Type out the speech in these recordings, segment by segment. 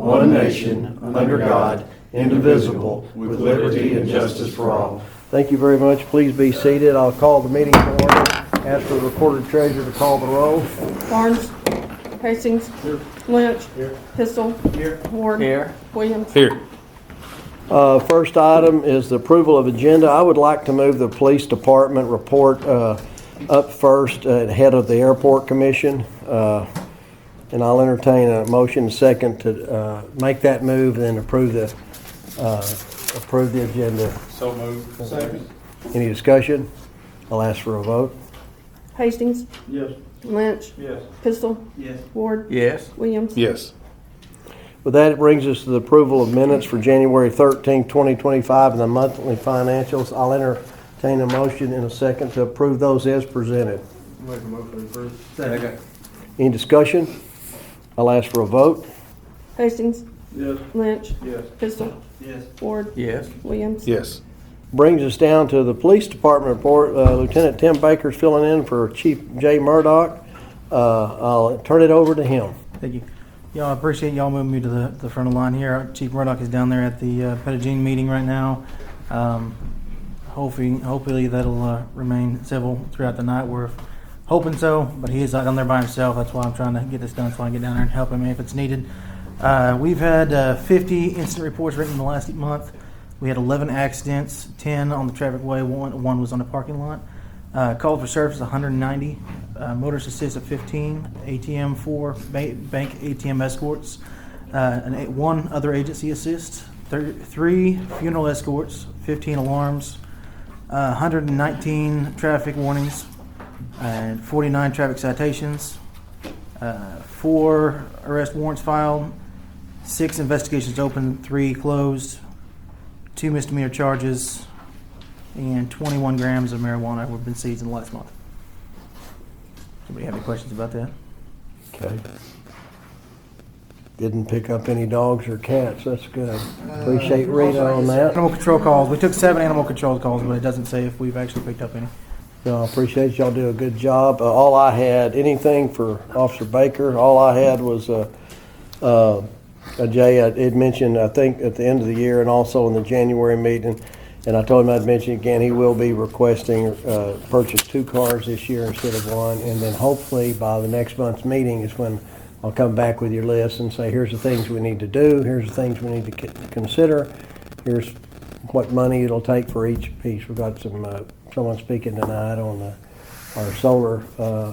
one nation, under God, indivisible, with liberty and justice for all. Thank you very much. Please be seated. I'll call the meeting to order. Ask for the recorded treasurer to call the roll. Barnes. Hastings. Here. Lynch. Here. Pistol. Here. Ward. Here. Williams. Here. First item is the approval of agenda. I would like to move the police department report up first, head of the airport commission. And I'll entertain a motion second to make that move and then approve the agenda. So moved. Second. Any discussion? I'll ask for a vote. Hastings. Yes. Lynch. Yes. Pistol. Yes. Ward. Yes. Williams. Yes. With that, it brings us to the approval of minutes for January 13th, 2025, and the monthly financials. I'll entertain a motion in a second to approve those as presented. Make a motion to approve. Second. Any discussion? I'll ask for a vote. Hastings. Yes. Lynch. Yes. Pistol. Yes. Ward. Yes. Williams. Yes. Brings us down to the police department report. Lieutenant Tim Baker's filling in for Chief J. Murdoch. I'll turn it over to him. Thank you. Y'all, I appreciate y'all moving me to the front of the line here. Chief Murdoch is down there at the Pettigene meeting right now. Hopefully that'll remain civil throughout the night. We're hoping so, but he is down there by himself. That's why I'm trying to get this done so I can get down there and help him if it's needed. We've had 50 incident reports written in the last month. We had 11 accidents, 10 on the traffic way, one was on the parking lot. Called for service 190, motorist assist of 15, ATM 4, bank ATM escorts, one other agency assist, 3 funeral escorts, 15 alarms, 119 traffic warnings, and 49 traffic citations, 4 arrest warrants filed, 6 investigations open, 3 closed, 2 misdemeanor charges, and 21 grams of marijuana have been seized in the last month. Anybody have any questions about that? Okay. Didn't pick up any dogs or cats. That's good. Appreciate Reta on that. Animal control calls. We took 7 animal control calls, but it doesn't say if we've actually picked up any. No, I appreciate y'all do a good job. All I had, anything for Officer Baker, all I had was Jay had mentioned, I think, at the end of the year and also in the January meeting, and I told him I'd mention again, he will be requesting purchase 2 cars this year instead of 1, and then hopefully by the next month's meeting is when I'll come back with your list and say, here's the things we need to do, here's the things we need to consider, here's what money it'll take for each piece. We've got someone speaking tonight on our solar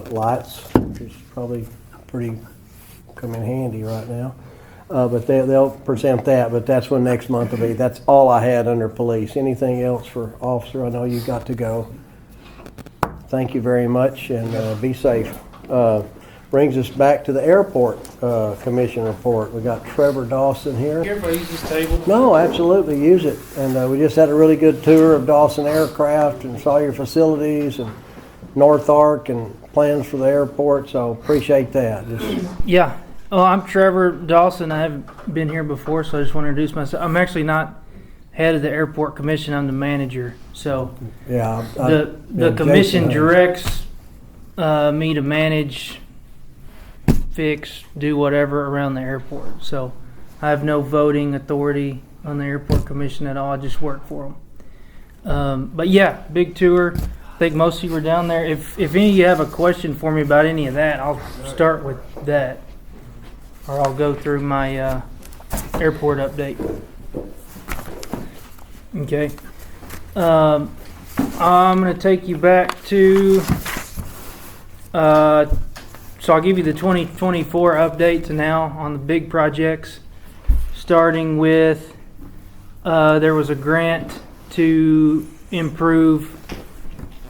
lights, which is probably pretty come in handy right now. But they'll present that, but that's when next month will be. That's all I had under police. Anything else for officer? I know you've got to go. Thank you very much, and be safe. Brings us back to the airport commission report. We got Trevor Dawson here. Here if I use this table? No, absolutely, use it. And we just had a really good tour of Dawson Aircraft and saw your facilities and North Arc and plans for the airport, so appreciate that. Yeah. Oh, I'm Trevor Dawson. I haven't been here before, so I just want to introduce myself. I'm actually not head of the airport commission. I'm the manager. So yeah, the commission directs me to manage, fix, do whatever around the airport. So I have no voting authority on the airport commission at all. I just work for them. But yeah, big tour. I think most of you were down there. If any of you have a question for me about any of that, I'll start with that. Or I'll go through my airport update. Okay. I'm going to take you back to, so I'll give you the 2024 updates now on the big projects, starting with, there was a grant to improve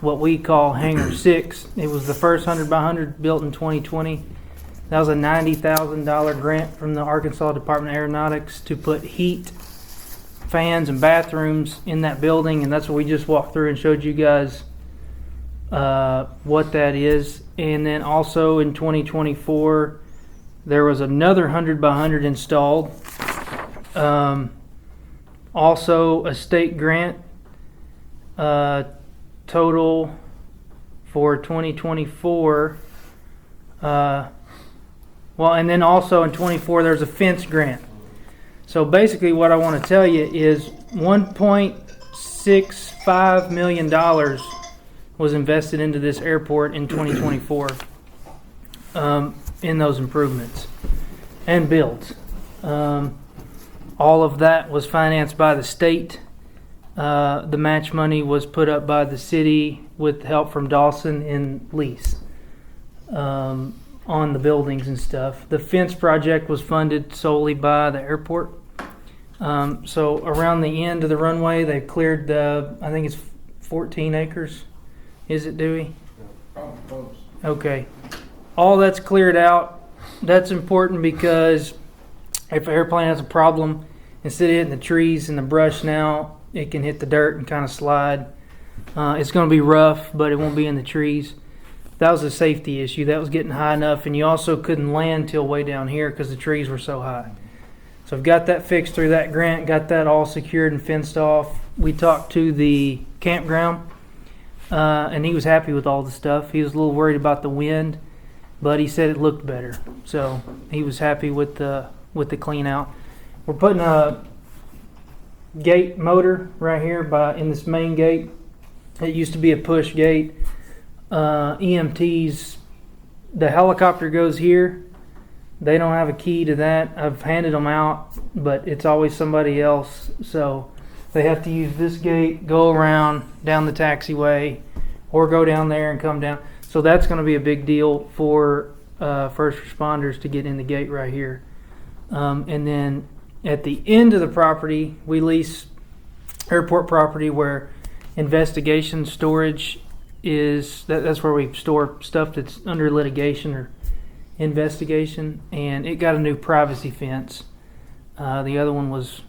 what we call Hangar 6. It was the first 100 by 100 built in 2020. That was a $90,000 grant from the Arkansas Department of Aeronautics to put heat, fans, and bathrooms in that building, and that's what we just walked through and showed you guys what that is. And then also in 2024, there was another 100 by 100 installed. Also a state grant total for 2024. Well, and then also in 24, there's a fence grant. So basically what I want to tell you is $1.65 million was invested into this airport in 2024 in those improvements and builds. All of that was financed by the state. The match money was put up by the city with help from Dawson in lease on the buildings and stuff. The fence project was funded solely by the airport. So around the end of the runway, they cleared I think it's 14 acres. Is it, Dewey? Oh, close. Okay. All that's cleared out. That's important because if an airplane has a problem, instead of hitting the trees and the brush now, it can hit the dirt and kind of slide. It's going to be rough, but it won't be in the trees. That was a safety issue. That was getting high enough, and you also couldn't land till way down here because the trees were so high. So I've got that fixed through that grant, got that all secured and fenced off. We talked to the campground, and he was happy with all the stuff. He was a little worried about the wind, but he said it looked better. So he was happy with the clean out. We're putting a gate motor right here in this main gate. It used to be a push gate. EMTs, the helicopter goes here. They don't have a key to that. I've handed them out, but it's always somebody else. So they have to use this gate, go around down the taxiway, or go down there and come down. So that's going to be a big deal for first responders to get in the gate right here. And then at the end of the property, we lease airport property where investigation storage is. That's where we store stuff that's under litigation or investigation. And it got a new privacy fence. The other one was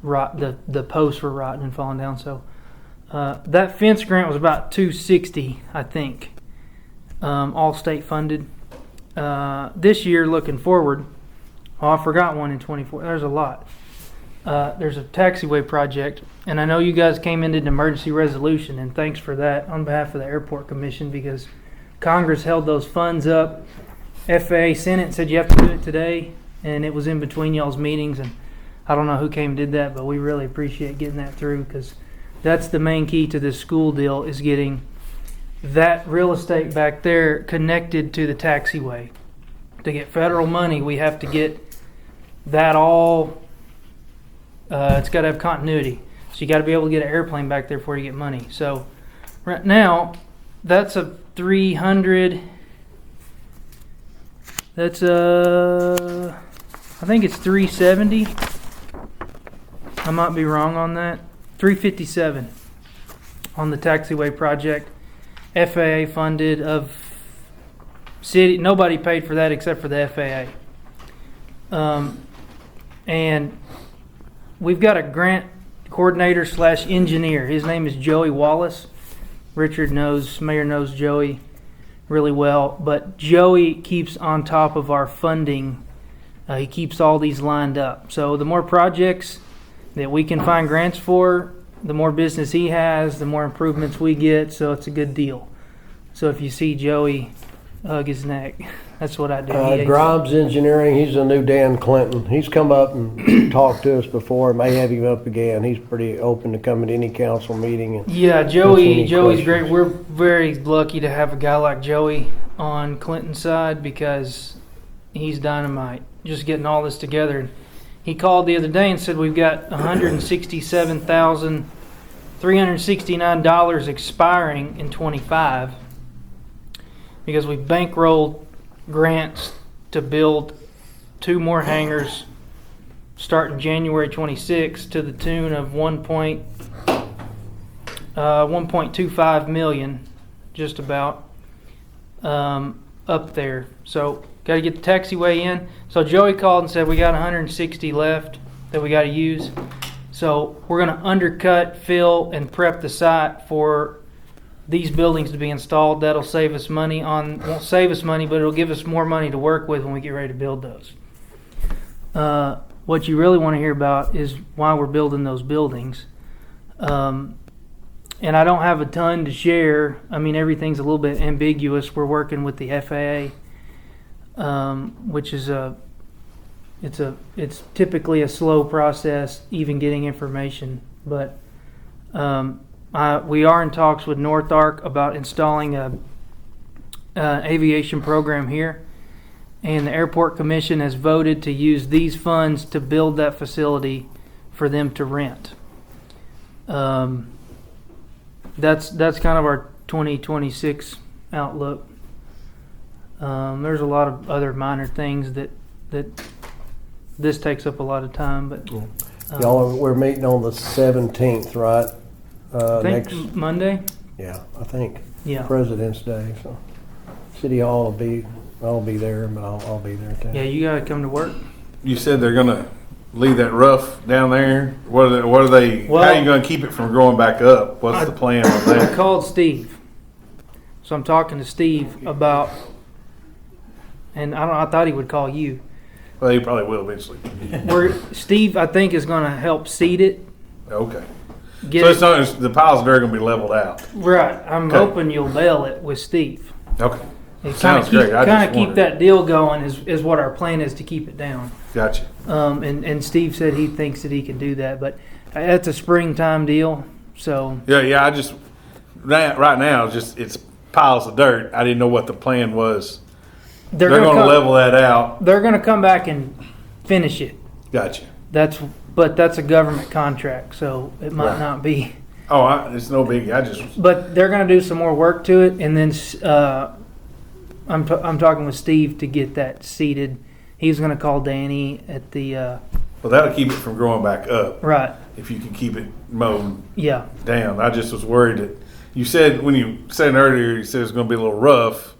the posts were rotten and falling down. So that fence grant was about $260, I think, all state funded. This year, looking forward. Oh, I forgot one in 24. There's a lot. There's a taxiway project, and I know you guys came into an emergency resolution, and thanks for that on behalf of the Airport Commission because Congress held those funds up. FAA sent it and said you have to do it today, and it was in between y'all's meetings, and I don't know who came and did that, but we really appreciate getting that through because that's the main key to this school deal is getting that real estate back there connected to the taxiway. To get federal money, we have to get that all, it's got to have continuity. So you got to be able to get an airplane back there before you get money. So right now, that's a 300, that's I think it's 370. I might be wrong on that. 357 on the taxiway project. FAA funded of city, nobody paid for that except for the FAA. And we've got a grant coordinator / engineer. His name is Joey Wallace. Mayor knows Joey really well, but Joey keeps on top of our funding. He keeps all these lined up. So the more projects that we can find grants for, the more business he has, the more improvements we get. So it's a good deal. So if you see Joey, hug his neck. That's what I do. Grimes Engineering, he's a new Dan Clinton. He's come up and talked to us before. May have him up again. He's pretty open to coming to any council meeting. And yeah, Joey's questions. great. We're very lucky to have a guy like Joey on Clinton's side because he's dynamite. Just getting all this together. He called the other day and said we've got $167,369 expiring in 25 because we bankrolled grants to build 2 more hangars starting January 26 to the tune of 1.25 million, just about, up there. So got to get the taxiway in. So Joey called and said we got 160 left that we got to use. So we're going to undercut, fill, and prep the site for these buildings to be installed. That'll save us money won't save us money, but it'll give us more money to work with when we get ready to build those. What you really want to hear about is why we're building those buildings. And I don't have a ton to share. I mean, everything's a little bit ambiguous. We're working with the FAA, which is it's typically a slow process, even getting information. But we are in talks with North Arc about installing a aviation program here, and the airport commission has voted to use these funds to build that facility for them to rent. That's kind of our 2026 outlook. There's a lot of other minor things that this takes up a lot of time, but We're meeting on the 17th, right? I think Next, Monday. yeah, I think Yeah, President's Day. So City Hall I'll be there, but I'll be there too. yeah. You gotta come to work. You said they're gonna leave that rough down there. What are they? Well- how are you gonna keep it from growing back up? What's the plan on I that? called Steve, so I'm talking to Steve about, and I thought he would call you. Well, you probably will eventually. Steve, I think, is going to help seed it. Okay. Get So it it's not, the piles of dirt are gonna be leveled out. right. I'm Okay. hoping you'll bail it with Steve. Okay. Kind Sounds of keep, great. I kind just of keep wondered. that deal going is what our plan is, to keep it down. Gotcha. And Steve said he thinks that he can do that, but that's a springtime deal. So Yeah. I just right now it's piles of dirt. I didn't know what the plan was. They're gonna gonna come- level that out. They're going to come back and finish it. Gotcha. But that's a government contract, so it might Right. not be. Oh, it's no biggie. I just But they're going to do some more work to it, and then I'm talking with Steve to get that seated. He's going to call Danny at the well, that'll keep it from growing back up right. if you can keep it mowed Yeah, down. I just was worried that you said when you said earlier you said it was going to be a little rough,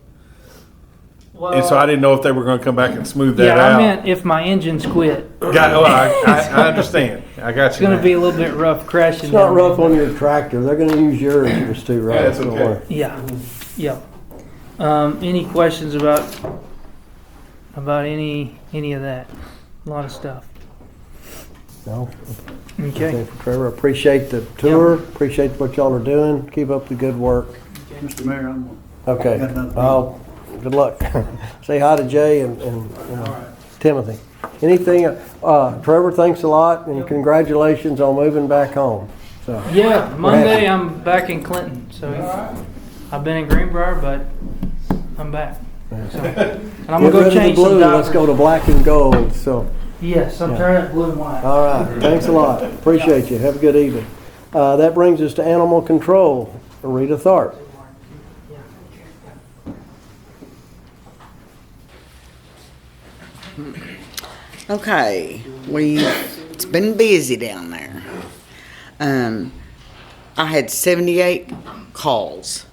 and so I didn't know if they were going to come back and smooth that yeah. out. I meant if my engines quit, I understand. I got it's you. going to now. be a little bit rough crashing. It's not down rough there. on your tractor. They're going to use yours too, right? Yeah, that's Don't okay. worry. Yeah, yeah. Any questions about any of that? A lot of stuff. No. Okay. Thank you, Trevor. Appreciate the tour. Appreciate what y'all are doing. Keep up the good work. Mr. Mayor, I'm Okay. Got nothing. Well, good luck. Say hi to Jay and Timothy. Anything? Trevor, thanks a lot, and congratulations on moving back home. So Yeah, Monday I'm back in Clinton. So I've been in Greenbrier, but I'm back. So, and I'm get gonna go rid of the change some blue. diapers. Let's go to black and gold. So. Yes, I'm Yeah. turning it blue and white. All right. Thanks a lot. Appreciate you. Have a good evening. That brings us to animal control. Reta Tharp. Okay, it's been busy down there. I had 78 calls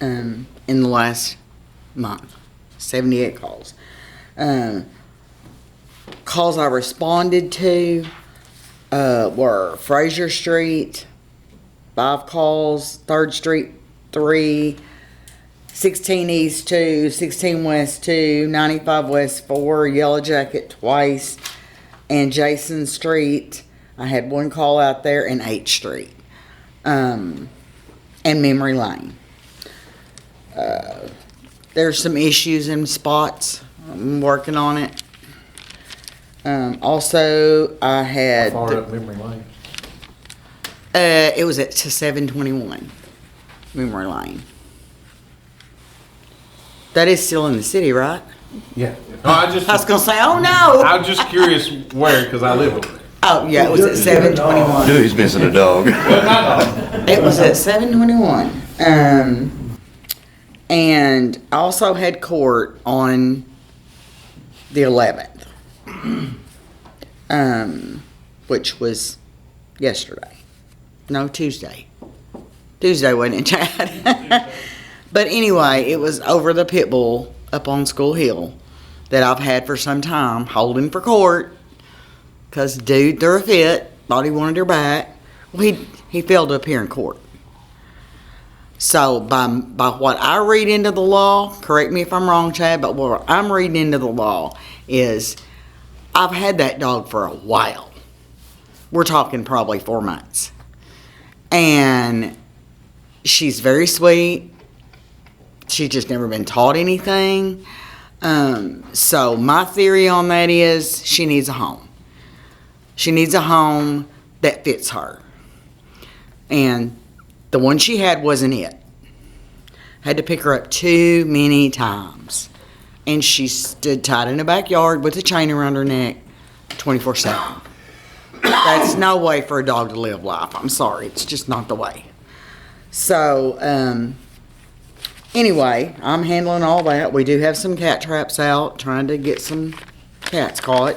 in the last month. 78 calls. Calls I responded to were Fraser Street, 5 calls, 3rd Street 3, 16 East 2, 16 West 2, 95 West 4, Yellow Jacket twice, and Jason Street. I had 1 call out there, and 8th Street, and Memory Lane. There's some issues in spots. I'm working on it. Also, I had Far up memory lane. it was to 721 Memory Lane. That is still in the city, right? Yeah. No, I was gonna say, oh no. I'm just curious where, because I live over there. Oh yeah, it was at 721. Dude, he's missing a dog. It was at 721. And I also had court on the 11th. Which was yesterday. No, Tuesday. Tuesday, wasn't it, Chad? But anyway, it was over the pit bull up on School Hill that I've had for some time, holding for court. Because dude threw a fit, thought he wanted her back. Well, he failed to appear in court. So by what I read into the law, correct me if I'm wrong, Chad, but what I'm reading into the law is I've had that dog for a while. We're talking probably 4 months. And she's very sweet. She's just never been taught anything. So my theory on that is she needs a home. She needs a home that fits her. And the one she had wasn't it. Had to pick her up too many times. And she stood tied in the backyard with a chain around her neck 24/7. That's no way for a dog to live life. I'm sorry. It's just not the way. So, anyway, I'm handling all that. We do have some cat traps out, trying to get some cats caught.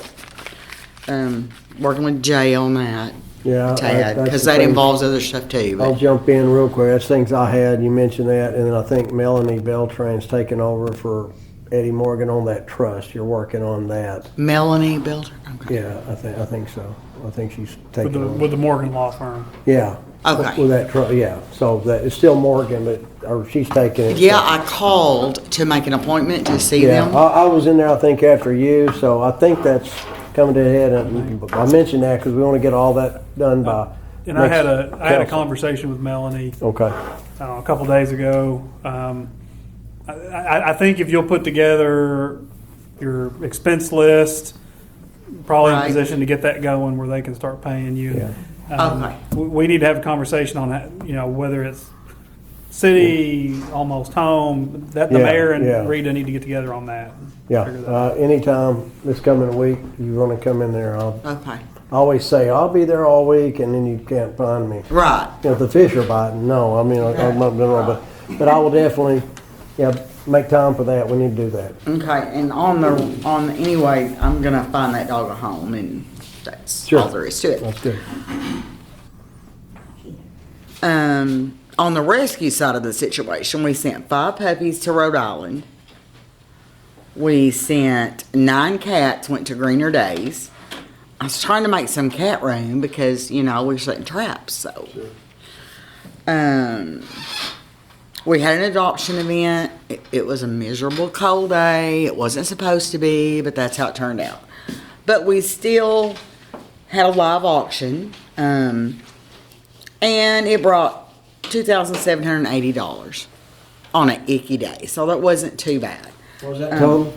Working with Jay on that. Yeah. Tad, that's because the that thing. involves other stuff too. I'll But jump in real quick. That's things I had. You mentioned that, and then I think Melanie Beltran's taken over for Eddie Morgan on that trust. You're working on that. Melanie Belter. Okay. Yeah, I think so. I think she's With taking the, over. with the Morgan Law Firm. Yeah. Okay. With that trust, yeah. So that it's still Morgan, but or she's taking it. Yeah, I called to make an appointment to see Yeah, them. I was in there, I think, after you, so I think that's coming to a head. And I mentioned that because we want to get all that done by. And I had a council. conversation with Melanie Okay. a couple days ago. I think if you'll put together your expense list, probably in a Right. position to get that going where they can start paying you. Yeah. Okay. We need to have a conversation on that, whether it's city, almost home, that the Yeah, mayor and yeah. Reta need to get together on that. Yeah, Figure that out. anytime this coming week, you want to come in there, Okay. I always say, I'll be there all week, and then you can't find me. Right. If the fish are biting, no, I mean, I'm not doing wrong, but I will definitely, make time for that. We need to do that. Okay. And anyway, I'm gonna find that dog a home, and that's Sure. all there is to it. That's good. On the rescue side of the situation, we sent 5 puppies to Rhode Island. We sent 9 cats, went to Greener Days. I was trying to make some cat room because, we're setting traps, so. We had an adoption event. It was a miserable cold day. It wasn't supposed to be, but that's how it turned out. But we still had a live auction, and it brought $2,780 on an icky day, so that wasn't too bad. What was that total?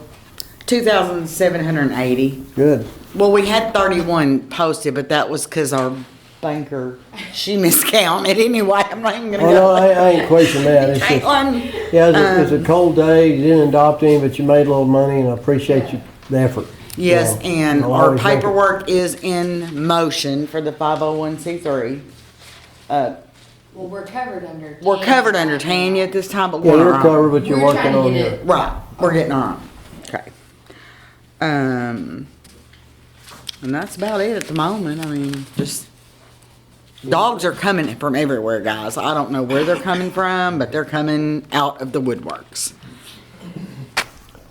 $2,780. Good. Well, we had 31 posted, but that was because our banker, she miscounted. Anyway, I'm not even going to Well, no, go. I ain't questioning that. It's just, yeah, it's a cold day. You didn't adopt any, but you made a little money, and I appreciate the effort. Yes, Yeah. and I'll our always make it. paperwork is in motion for the 501c3. Well, we're covered under. We're covered under Tanya at this time, but Yeah, we're you're on our covered, own. but you're We're working trying to on get your. it. Right, we're getting our own. Okay. And that's about it at the moment. I mean, just dogs are coming from everywhere, guys. I don't know where they're coming from, but they're coming out of the woodworks.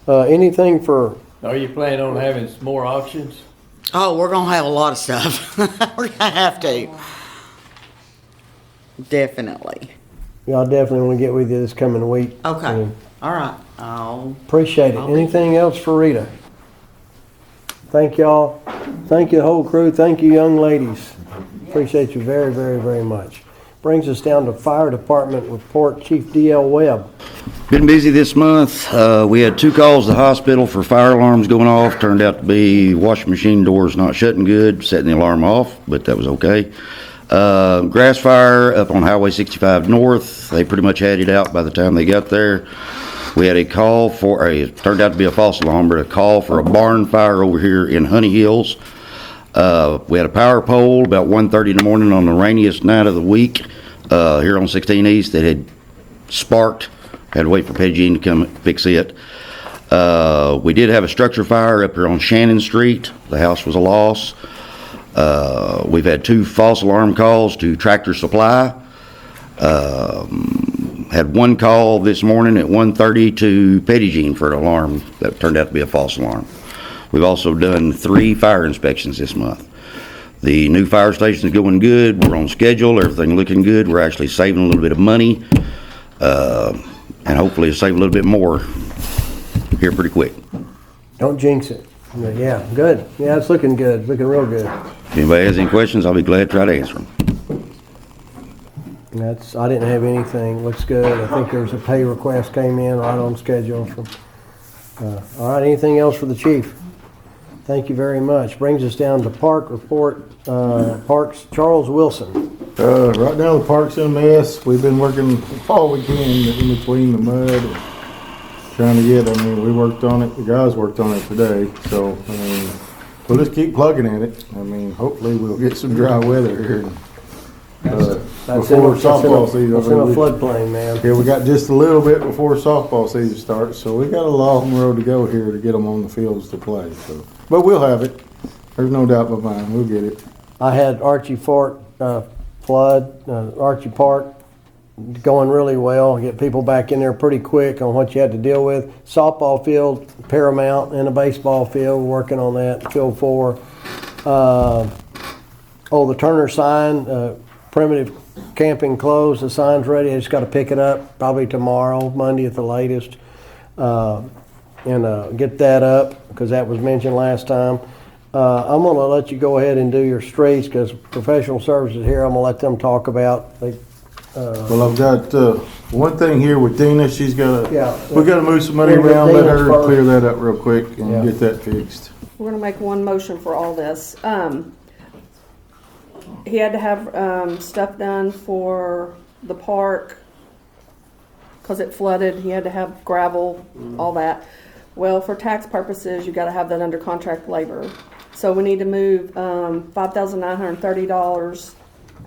Anything for, Are you planning on having some more auctions? Oh, we're gonna have a lot of stuff. We're gonna have to. Definitely. I definitely want to get with you this coming week. Okay. And All right. I'll. Appreciate it. I'll be- Anything else for Rita? Thank y'all. Thank you, the whole crew. Thank you, young ladies. Appreciate you very, very, very much. Brings us down to Fire Department report, Chief DL Webb. Been busy this month. We had 2 calls to the hospital for fire alarms going off. Turned out to be washing machine doors not shutting good, setting the alarm off, but that was okay. Grass fire up on Highway 65 North. They pretty much had it out by the time they got there. We had a call for it turned out to be a false alarm, but a call for a barn fire over here in Honey Hills. We had a power pole about 1:30 in the morning on the rainiest night of the week here on 16 East that had sparked. Had to wait for Peggy to come fix it. We did have a structure fire up here on Shannon Street. The house was a loss. We've had 2 false alarm calls to Tractor Supply. Had 1 call this morning at 1:30 to Pettigene for an alarm that turned out to be a false alarm. We've also done 3 fire inspections this month. The new fire station is going good. We're on schedule. Everything looking good. We're actually saving a little bit of money, and hopefully save a little bit more here pretty quick. Don't jinx it. Yeah, good. Yeah, it's looking good. Looking real good. If anybody has any questions, I'll be glad to try to answer them. I didn't have anything. Looks good. I think there's a pay request came in right on schedule from All right, anything else for the chief? Thank you very much. Brings us down to park report, Parks, Charles Wilson. Right now the park's in a mess. We've been working all weekend in between the mud and trying to get, we worked on it, the guys worked on it today, so, we'll just keep plugging at it. Hopefully we'll get some dry weather here. Before softball season. It's in a floodplain, man. Yeah, we got just a little bit before softball season starts, so we got a long road to go here to get them on the fields to play, so. But we'll have it. There's no doubt in my mind, we'll get it. I had Archie Park going really well. Get people back in there pretty quick on what you had to deal with. Softball field, paramount, and a baseball field. We're working on that. Field 4. The Turner sign, primitive camping closed. The sign's ready. I just got to pick it up probably tomorrow, Monday at the latest, and get that up because that was mentioned last time. I'm going to let you go ahead and do your streets because professional services here, I'm going to let them talk about. Well, I've got one thing here with Dina. She's got we got to move some money We'll get around. Let Dina's her first. clear that up real quick and Yeah. get that fixed. We're gonna make one motion for all this. He had to have stuff done for the park because it flooded. He had to have gravel, all that. Well, for tax purposes, you got to have that under contract labor. So we need to move $5,930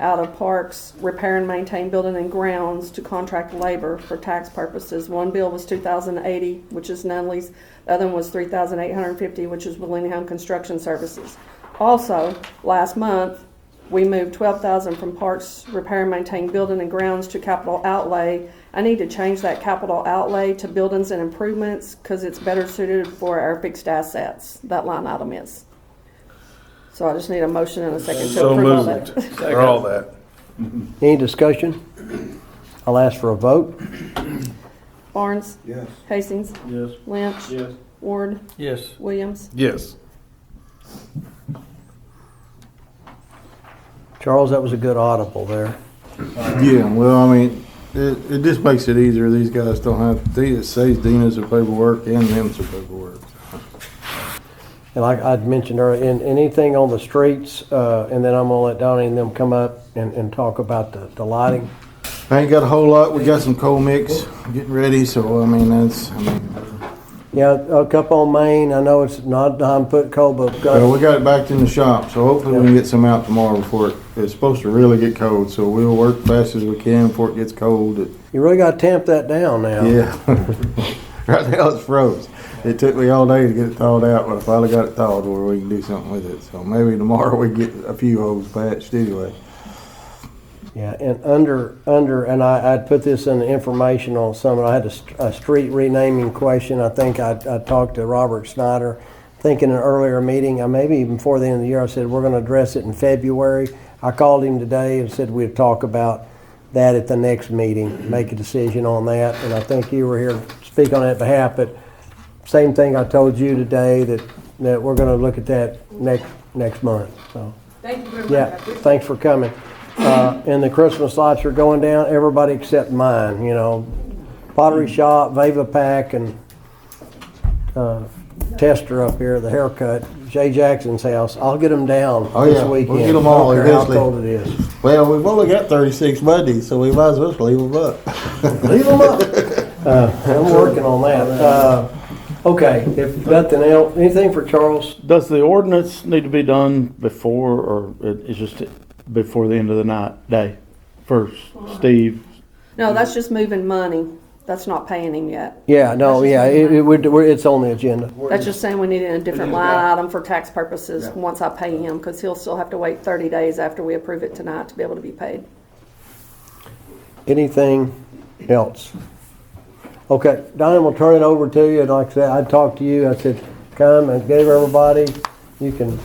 out of parks, repair and maintain building and grounds to contract labor for tax purposes. One bill was $2,080, which is Nunley's. The other one was $3,850, which is Willingham Construction Services. Also, last month, we moved $12,000 from parks, repair and maintain building and grounds to capital outlay. I need to change that capital outlay to buildings and improvements because it's better suited for our fixed assets. That line item is. So I just need a motion and a second to So approve all moved. that. For all that. Any discussion? I'll ask for a vote. Barnes? Yes. Hastings? Yes. Lynch? Yes. Ward? Yes. Williams? Yes. Charles, that was a good audible there. Yeah, well, it just makes it easier. These guys don't have to. It saves Dina some paperwork and them some paperwork. And like I'd mentioned earlier, anything on the streets, and then I'm gonna let Donnie and them come up and talk about the lighting. I ain't got a whole lot. We got some cold mix getting ready, so Yeah, a couple on Main. I know it's not time to put cold, but we got it back in the shop, so hopefully we can get some out tomorrow before it's supposed to really get cold. So we'll work as fast as we can before it gets cold. you really got to tamp that down now. Yeah, right now it's froze. It took me all day to get it thawed out, but I finally got it thawed where we can do something with it. So maybe tomorrow we can get a few holes patched anyway. Yeah, and and I'd put this in the informational summit. I had a street renaming question. I think I talked to Robert Snyder. I think in an earlier meeting, maybe even before the end of the year, I said we're going to address it in February. I called him today and said we'd talk about that at the next meeting, make a decision on that. And I think you were here to speak on that behalf, but same thing I told you today that we're going to look at that next month. So Thank you very much. yeah, thanks for coming. And the Christmas lights are going down. Everybody except mine. Pottery Shop, Vava Pack, and Tester up here, the haircut, Jay Jackson's house. I'll get them down this weekend. We'll get them all I don't care how eventually. cold it is. Well, we've only got 36 Mondays, so we might as well leave them up. Leave them up. I'm working on that. Okay, if nothing else, anything for Charles? Does the ordinance need to be done before, or it's just before the end of the day? First, Steve. No, that's just moving money. That's not paying him yet. Yeah, no, yeah, it's on the agenda. That's just saying we need it in a different line item for tax purposes once I pay him, because he'll still have to wait 30 days after we approve it tonight to be able to be paid. Anything else? Okay, Don, we'll turn it over to you. And like I said, I talked to you. I said, come and give everybody. You can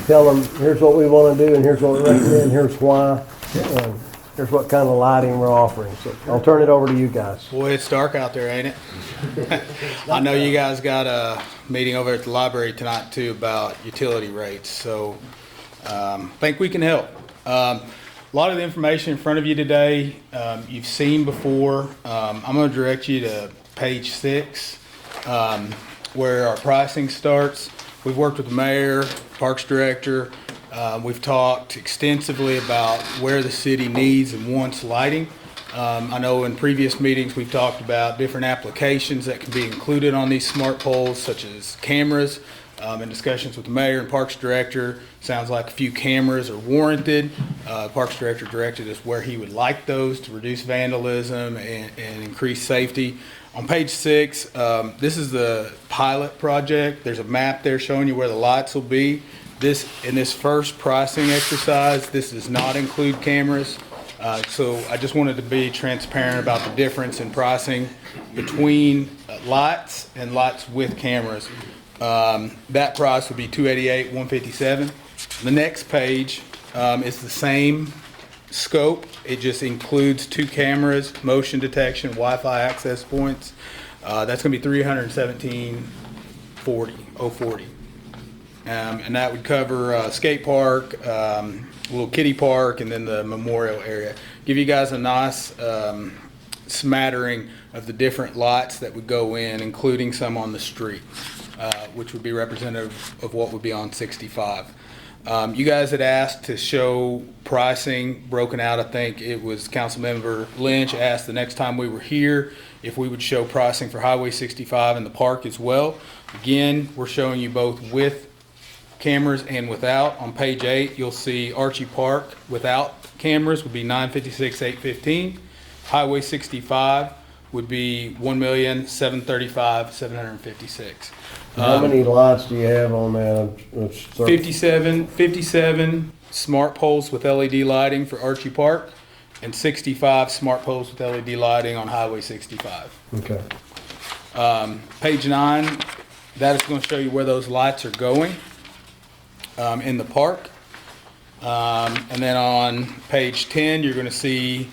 tell them, here's what we want to do, and here's what we recommend, here's why, and here's what kind of lighting we're offering. So I'll turn it over to you guys. Boy, it's dark out there, ain't it? I know you guys got a meeting over at the library tonight too about utility rates, so think we can help. A lot of the information in front of you today you've seen before. I'm going to direct you to page 6. where our pricing starts. We've worked with the mayor, parks director. We've talked extensively about where the city needs and wants lighting. I know in previous meetings, we've talked about different applications that can be included on these smart poles, such as cameras. In discussions with the mayor and parks director, sounds like a few cameras are warranted. Parks director directed us where he would like those to reduce vandalism and increase safety. On page 6, this is the pilot project. There's a map there showing you where the lights will be. In this first pricing exercise, this does not include cameras. So I just wanted to be transparent about the difference in pricing between lights and lights with cameras. That price would be $288, $157. The next page is the same scope. It just includes 2 cameras, motion detection, Wi-Fi access points. That's going to be $317.40. And that would cover skate park, little kiddie park, and then the memorial area. Give you guys a nice smattering of the different lights that would go in, including some on the street, which would be representative of what would be on 65. You guys had asked to show pricing broken out. I think it was Councilmember Lynch asked the next time we were here if we would show pricing for Highway 65 and the park as well. Again, we're showing you both with cameras and without. On page 8, you'll see Archie Park without cameras would be $956,815. Highway 65 would be $1,735,756. How many lights do you have on that? It's 57 smart poles with LED lighting for Archie Park, and 65 smart poles with LED lighting on Highway 65. Okay. Page 9, that is going to show you where those lights are going in the park. And then on page 10, you're going to see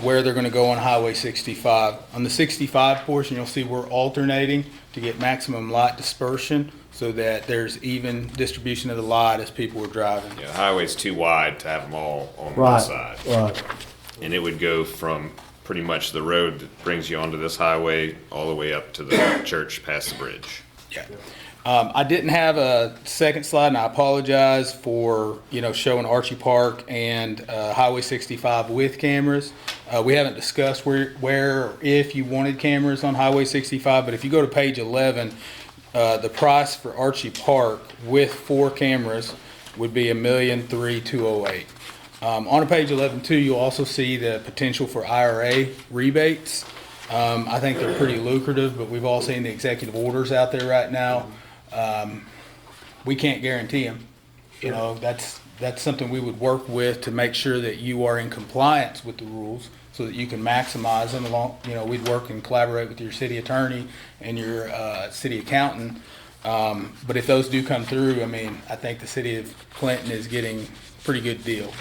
where they're going to go on Highway 65. On the 65 portion, you'll see we're alternating to get maximum light dispersion so that there's even distribution of the light as people are driving. Yeah, the highway's too wide to have them all on one Right, side. right. And it would go from pretty much the road that brings you onto this highway all the way up to the church past the bridge. Yeah. I didn't have a second slide, and I apologize for, showing Archie Park and Highway 65 with cameras. We haven't discussed where or if you wanted cameras on Highway 65, but if you go to page 11, the price for Archie Park with 4 cameras would be $1,003,208. On page 11 too, you'll also see the potential for IRA rebates. I think they're pretty lucrative, but we've all seen the executive orders out there right now. We can't guarantee them. That's something we would work with to make sure that you are in compliance with the rules so that you can maximize them along. We'd work and collaborate with your city attorney and your city accountant. But if those do come through, I think the city of Clinton is getting a pretty good deal.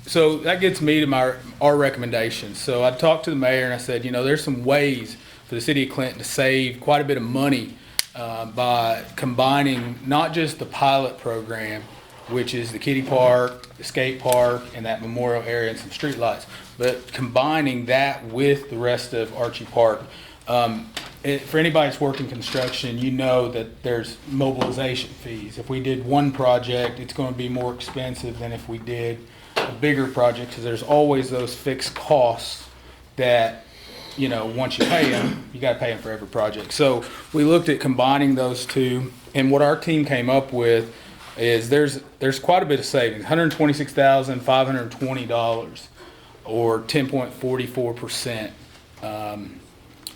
So that gets me to our recommendations. So I talked to the mayor and I said, there's some ways for the city of Clinton to save quite a bit of money by combining not just the pilot program, which is the kiddie park, the skate park, and that memorial area and some street lights, but combining that with the rest of Archie Park. For anybody that's working construction, that there's mobilization fees. If we did one project, it's going to be more expensive than if we did a bigger project, because there's always those fixed costs that once you pay them, you got to pay them for every project. So we looked at combining those two, and what our team came up with is there's quite a bit of savings, $126,520, or 10.44%,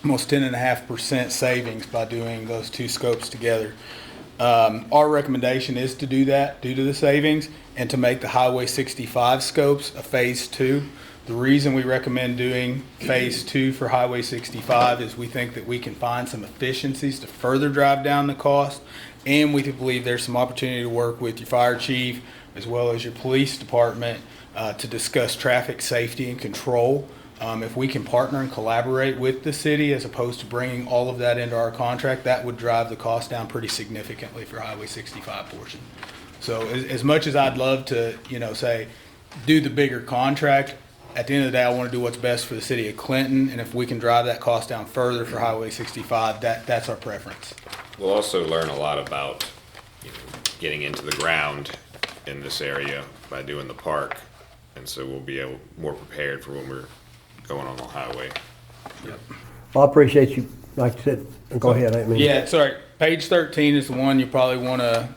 almost 10.5% savings by doing those two scopes together. Our recommendation is to do that due to the savings and to make the Highway 65 scopes a phase 2. The reason we recommend doing phase 2 for Highway 65 is we think that we can find some efficiencies to further drive down the cost, and we believe there's some opportunity to work with your fire chief as well as your police department to discuss traffic safety and control. If we can partner and collaborate with the city as opposed to bringing all of that into our contract, that would drive the cost down pretty significantly for Highway 65 portion. So as much as I'd love to, say, do the bigger contract, at the end of the day, I want to do what's best for the city of Clinton, and if we can drive that cost down further for Highway 65, that's our preference. We'll also learn a lot about, getting into the ground in this area by doing the park, and so we'll be more prepared for when we're going on the highway. Yep. Well, I appreciate you, like you said, go ahead. I mean, Yeah, sorry. Page 13 is the one you probably want to,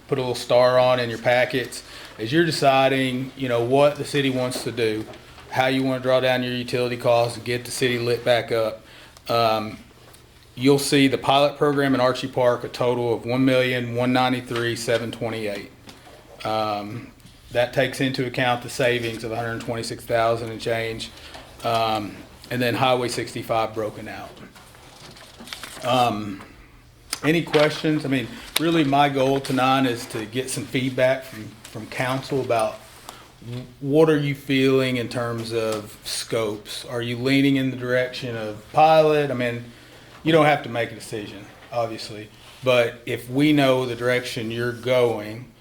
put a little star on in your packets. As you're deciding, what the city wants to do, how you want to draw down your utility costs, get the city lit back up. You'll see the pilot program in Archie Park, a total of $1,193,728. That takes into account the savings of $126,000 and change, and then Highway 65 broken out. Any questions? I mean, really my goal tonight is to get some feedback from council about what are you feeling in terms of scopes? Are you leaning in the direction of pilot? I mean, you don't have to make a decision, obviously, but if we know the direction you're going,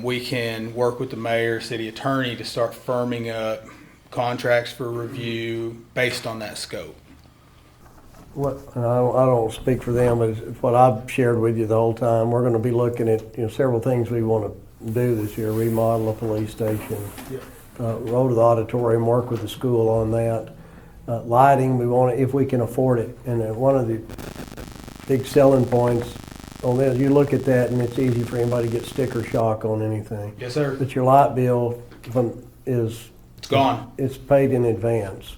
we can work with the mayor, city attorney to start firming up contracts for review based on that scope. and I don't speak for them, but it's what I've shared with you the whole time. We're going to be looking at several things we want to do this year: remodel a police station, road to the auditorium, work with the school on that. Lighting, we want to, if we can afford it. And one of the big selling points on this, you look at that and it's easy for anybody to get sticker shock on anything. Yes, sir. But your light bill It's gone. It's paid in advance.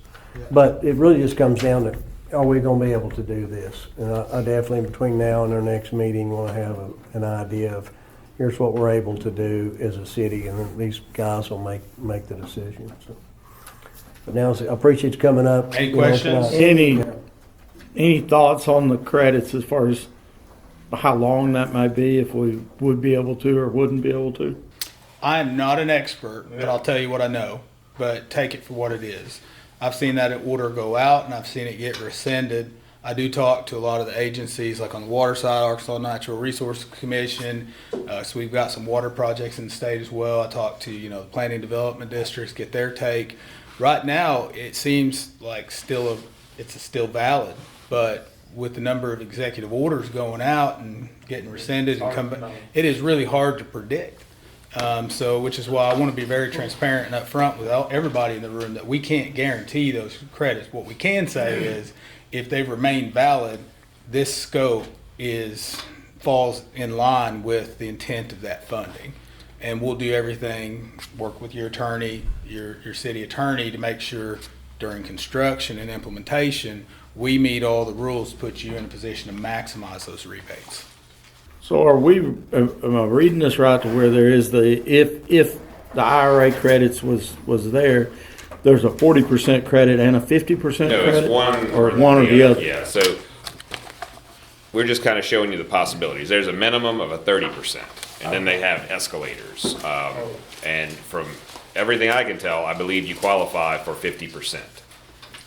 But it really just comes down to, are we going to be able to do this? And I definitely, between now and our next meeting, want to have an idea of, here's what we're able to do as a city, and then these guys will make the decision. So. But now, I appreciate you coming up. Any questions? Any thoughts on the credits as far as how long that might be, if we would be able to or wouldn't be able to? I am not an expert, but I'll tell you what I know, but take it for what it is. I've seen that order go out, and I've seen it get rescinded. I do talk to a lot of the agencies, like on the water side, Arkansas Natural Resources Commission. So we've got some water projects in the state as well. I talk to, the planning development districts, get their take. Right now, it seems like it's still valid, but with the number of executive orders going out and getting rescinded and come back, it is really hard to predict. Which is why I want to be very transparent and upfront with everybody in the room that we can't guarantee those credits. What we can say is, if they remain valid, this scope falls in line with the intent of that funding. And we'll do everything, work with your attorney, your city attorney, to make sure during construction and implementation, we meet all the rules to put you in a position to maximize those rebates. So am I reading this right to where there is if the IRA credits was there, there's a 40% credit and a 50% credit? No, it's one or the other. Yeah, so we're just kind of showing you the possibilities. There's a minimum of a 30%, and then they have escalators. And from everything I can tell, I believe you qualify for 50%.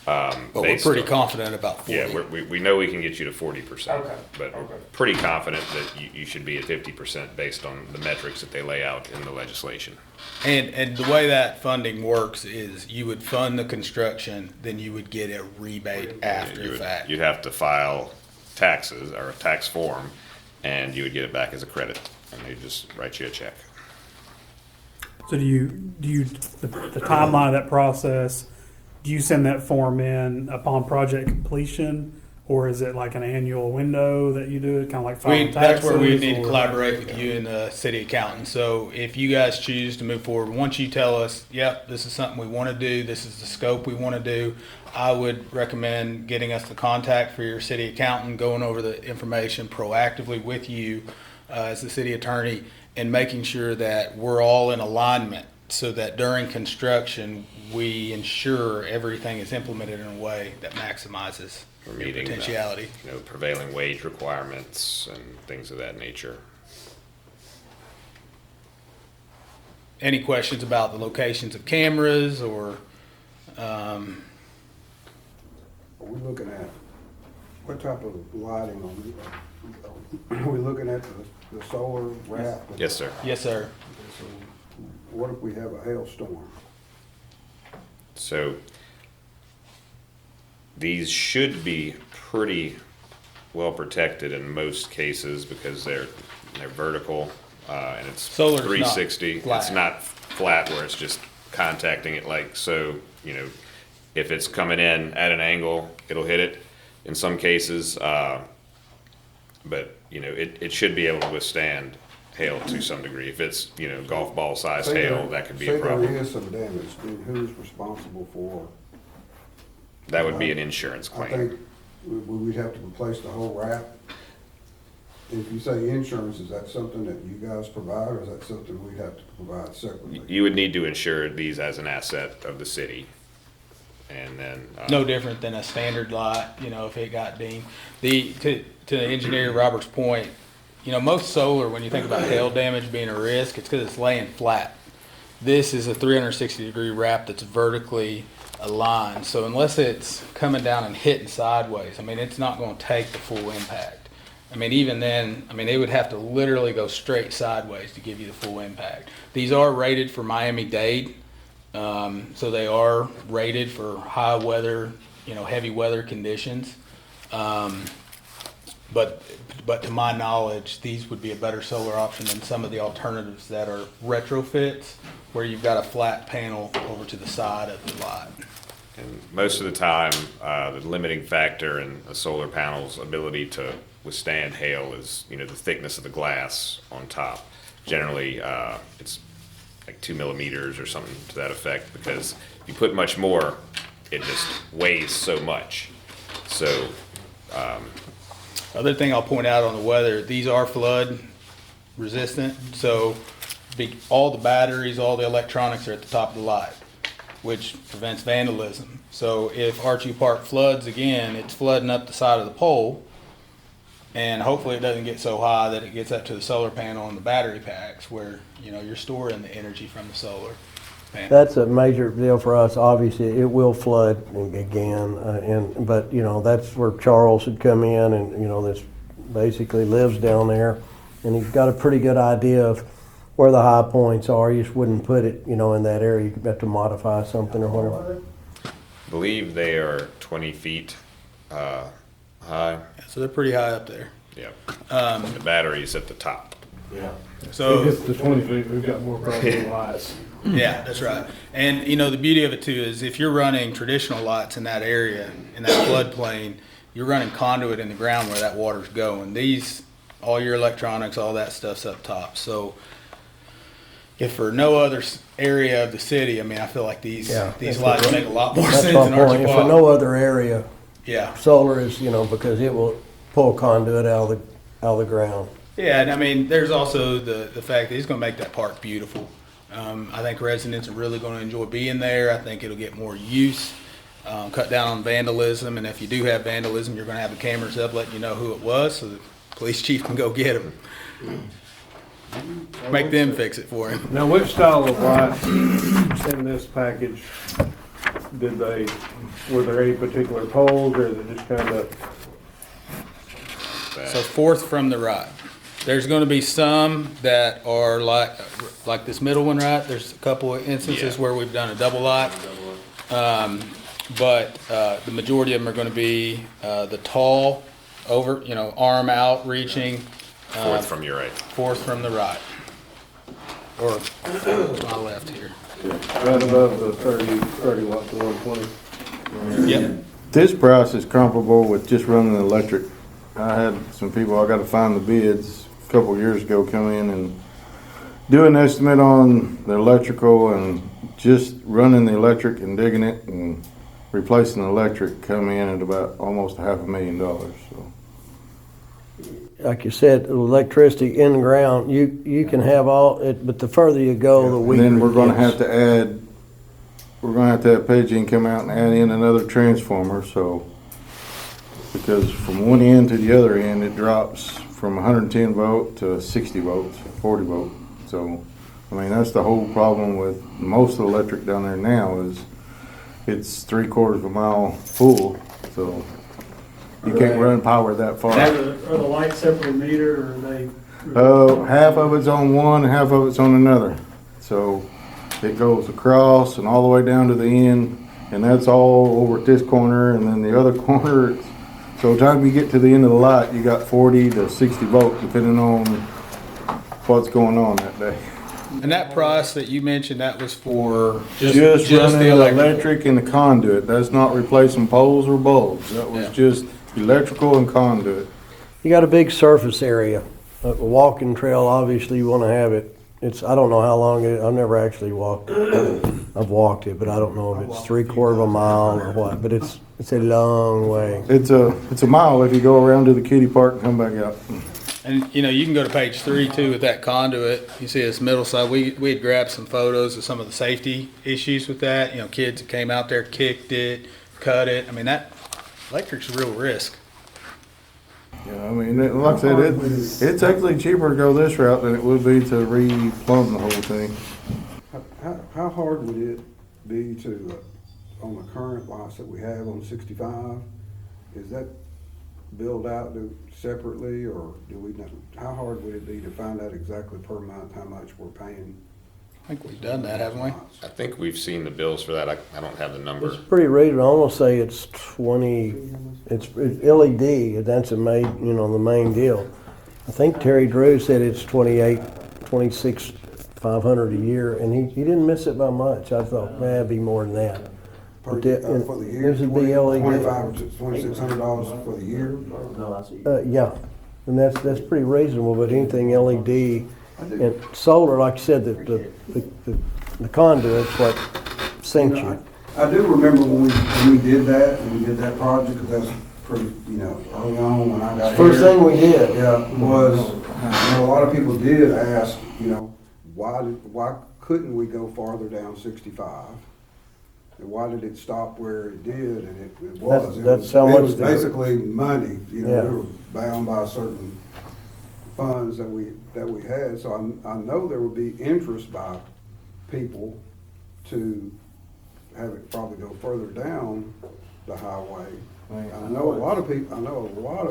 But we're pretty confident about 40. Yeah, we know we can get you to 40%. Okay. But we're pretty confident that you should be at 50% based on the metrics that they lay out in the legislation. And the way that funding works is you would fund the construction, then you would get a rebate after the fact. You'd have to file taxes or a tax form, and you would get it back as a credit, and they just write you a check. So the timeline of that process, do you send that form in upon project completion, or is it like an annual window that you do it, kind of like filing taxes? That's where we need to collaborate with you and the city accountant. So if you guys choose to move forward, once you tell us, yep, this is something we want to do, this is the scope we want to do, I would recommend getting us the contact for your city accountant, going over the information proactively with you as the city attorney, and making sure that we're all in alignment, so that during construction, we ensure everything is implemented in a way that maximizes your potentiality. Prevailing wage requirements and things of that nature. Any questions about the locations of cameras or? Are we looking at what type of lighting are we looking at the solar wrap? Yes, sir. Yes, sir. So what if we have a hailstorm? So these should be pretty well protected in most cases because they're vertical, and it's Solar's not 360. flat. It's not flat where it's just contacting it like so. You know, if it's coming in at an angle, it'll hit it. In some cases, but you know, it should be able to withstand hail to some degree. If it's, you know, golf ball sized hail, that could be a problem. Say there is some damage, then who's responsible for? That would be an insurance I claim. think we'd have to replace the whole wrap. If you say insurance, is that something that you guys provide, or is that something we'd have to provide separately? You would need to insure these as an asset of the city. And then. No different than a standard lot, you know, if it got dinged. To engineer Robert's point, you know, most solar, when you think about hail damage being a risk, it's because it's laying flat. This is a 360-degree wrap that's vertically aligned. So unless it's coming down and hitting sideways, I mean, it's not going to take the full impact. I mean, even then, I mean, it would have to literally go straight sideways to give you the full impact. These are rated for Miami-Dade, so they are rated for high weather, you know, heavy weather conditions. But to my knowledge, these would be a better solar option than some of the alternatives that are retrofits, where you've got a flat panel over to the side of the lot. And most of the time, the limiting factor in a solar panel's ability to withstand hail is, you know, the thickness of the glass on top. Generally, it's like 2 millimeters or something to that effect, because if you put much more, it just weighs so much. So, Other thing I'll point out on the weather, these are flood resistant, so all the batteries, all the electronics are at the top of the lot, which prevents vandalism. So if Archie Park floods again, it's flooding up the side of the pole, and hopefully it doesn't get so high that it gets up to the solar panel and the battery packs where, you know, you're storing the energy from the solar panel. That's a major deal for us. Obviously, it will flood again, but you know, that's where Charles had come in, and you know, this basically lives down there, and he's got a pretty good idea of where the high points are. You just wouldn't put it, you know, in that area. You have to modify something or whatever. I believe they are 20 feet high. Yeah, so they're pretty high up there. Yeah. The battery's at the top. Yeah. So if it's the 20 feet, we've got more problems with lights. Yeah, that's right. And you know, the beauty of it too is if you're running traditional lights in that area, in that floodplain, you're running conduit in the ground where that water's going. These, all your electronics, all that stuff's up top. So if for no other area of the city, I mean, I feel like these lights make a lot more sense That's than my point. Archie For Park. no other area, Yeah. solar is, you know, because it will pull conduit out of the ground. Yeah, and I mean, there's also the fact that he's going to make that park beautiful. I think residents are really going to enjoy being there. I think it'll get more use, cut down on vandalism, and if you do have vandalism, you're going to have the cameras up letting you know who it was, so the police chief can go get them. Make them fix it for him. Now, which style of lights in this package were there any particular poles, or is it just kind of? So fourth from the right. There's going to be some that are like this middle one, right? There's a couple of instances where we've done a double light. But the majority of them are going to be the tall, over, you know, arm out reaching. Fourth from your right. Fourth from the right. Or my left here. Right above the 30 watt to 120. Yep. This price is comparable with just running the electric. I had some people, I got to find the bids, a couple of years ago come in and do an estimate on the electrical, and just running the electric and digging it and replacing the electric come in at about almost $500,000. So. Like you said, electricity in the ground, you can have all it, but the further you go, the weaker. And then we're going to it gets. have to add. We're going to have Paging come out and add in another transformer. So, because from one end to the other end, it drops from 110 volt to 60 volts, 40 volt. So, I mean, that's the whole problem with most of the electric down there now is it's 3/4 of a mile full. So. You can't run power that far. Are the lights separately metered, or are they? Half of it's on one, half of it's on another. So it goes across and all the way down to the end. and that's all over at this corner, and then the other corner, so by the time you get to the end of the light, you got 40 to 60 volt, depending on what's going on that day. And that price that you mentioned, that was for Just the running the electric. electric and the conduit. That's not replacing poles or bulbs. That was Yeah. just electrical and conduit. You got a big surface area, a walking trail, obviously you wanna have it. I don't know how long I've never actually walked it. I've walked it, but I don't know if it's 3/4 of a mile or what, but it's a long way. It's a mile if you go around to the kiddie park and come back out. And, you know, you can go to page 3 too with that conduit. You see this middle side, we had grabbed some photos of some of the safety issues with that. You know, kids that came out there, kicked it, cut it. I mean, that electric's a real risk. Yeah, I mean, like I said, it's actually cheaper to go this route than it would be to re-plumb the whole thing. How hard would it be to, on the current lots that we have on 65, is that billed out separately, or do we know, how hard would it be to find out exactly per month how much we're paying? I think we've done that, haven't we? I think we've seen the bills for that. I don't have the number. It's pretty reasonable. I almost say it's 20, it's LED, that's the main deal. I think Terry Drew said it's 26,500 a year, and he didn't miss it by much. I thought, man, it'd be more than that. For But the year, this would be LED. $2,500 to $2,600 for the year? Yeah, and that's pretty reasonable, but anything LED and solar, like you said, the conduit's what sinks you. I do remember when we did that, project, because that's pretty, early on when I got here. First thing we did. Yeah, was, a lot of people did ask, why couldn't we go farther down 65? And why did it stop where it did? And it was. That's how much. It was basically money, Yeah. we were bound by certain funds that we had. So I know there would be interest by people to have it probably go further down the highway. And I know a lot of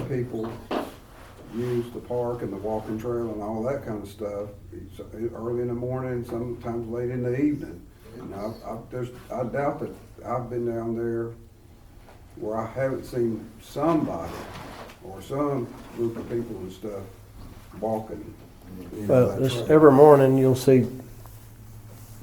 people use the park and the walking trail and all that kind of stuff early in the morning, sometimes late in the evening. And I doubt that I've been down there where I haven't seen somebody or some group of people and stuff walking. Every morning you'll see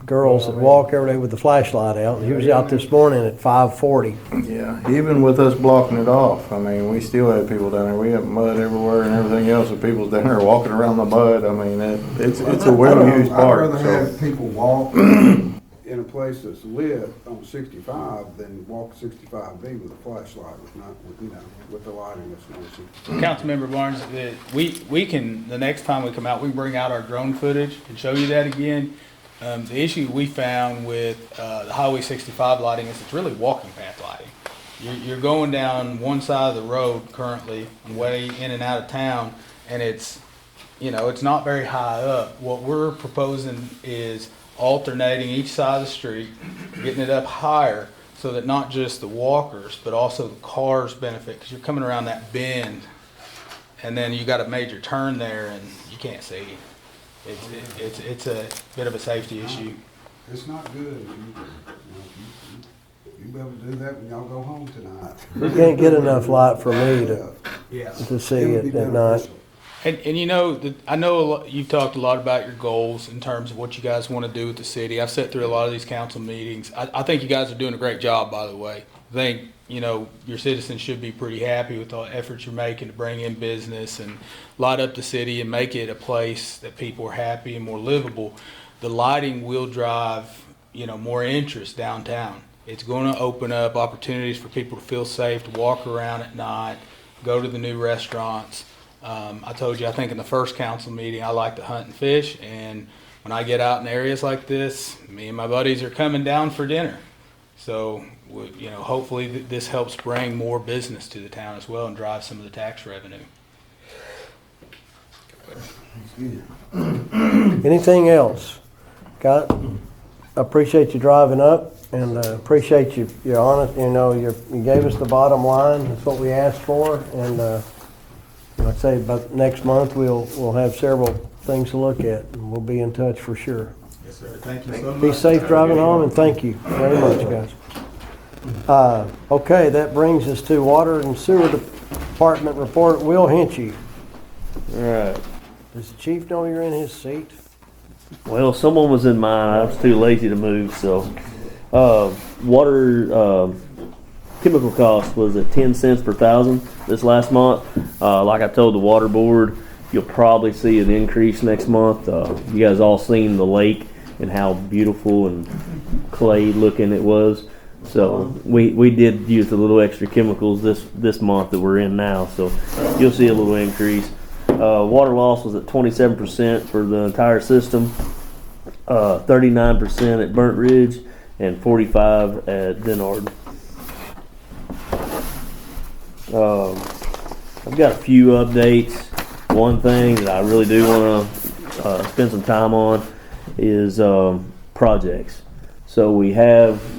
girls that walk every day with the flashlight out. He was out this morning at 5:40. Yeah, even with us blocking it off, I mean, we still have people down there. We have mud everywhere and everything else, and people's down there walking around the mud. I mean, it's a well-used park. I'd rather So. have people walk in a place that's lit on 65 than walk 65B with a flashlight, with the lighting that's missing. Councilmember Barnes, we can, the next time we come out, we can bring out our drone footage and show you that again. The issue we found with the Highway 65 lighting is it's really walking path lighting. You're going down one side of the road currently, on way in and out of town, and it's not very high up. What we're proposing is alternating each side of the street, getting it up higher so that not just the walkers, but also the cars benefit, because you're coming around that bend, and then you got a major turn there, and you can't see. It's a bit of a safety issue. It's not good. You be able to do that when y'all go home tonight. We can't get enough light for me to see it at night. And I know you've talked a lot about your goals in terms of what you guys want to do with the city. I've sat through a lot of these council meetings. I think you guys are doing a great job, by the way. I think, your citizens should be pretty happy with all the efforts you're making to bring in business and light up the city and make it a place that people are happy and more livable. The lighting will drive, more interest downtown. It's going to open up opportunities for people to feel safe, to walk around at night, go to the new restaurants. I told you, I think in the first council meeting, I like to hunt and fish, and when I get out in areas like this, me and my buddies are coming down for dinner. So, hopefully this helps bring more business to the town as well and drive some of the tax revenue. Anything else? Scott, I appreciate you driving up, and appreciate you're honest. You gave us the bottom line. That's what we asked for, and like I say, about next month we'll have several things to look at, and we'll be in touch for sure. Yes, sir. Thank you so much. Be safe driving home, and thank you very much, guys. Okay, that brings us to Water and Sewer Department report. Will Hinchey. All right. Does the chief know you're in his seat? Well, someone was in mine. I was too lazy to move, so water chemical cost was at 10 cents per thousand this last month. Like I told the water board, you'll probably see an increase next month. You guys all seen the lake and how beautiful and clay looking it was. So we did use a little extra chemicals this month that we're in now. So you'll see a little increase. Water loss was at 27% for the entire system, 39% at Burnt Ridge, and 45% at Denard. I've got a few updates. One thing that I really do want to spend some time on is projects. So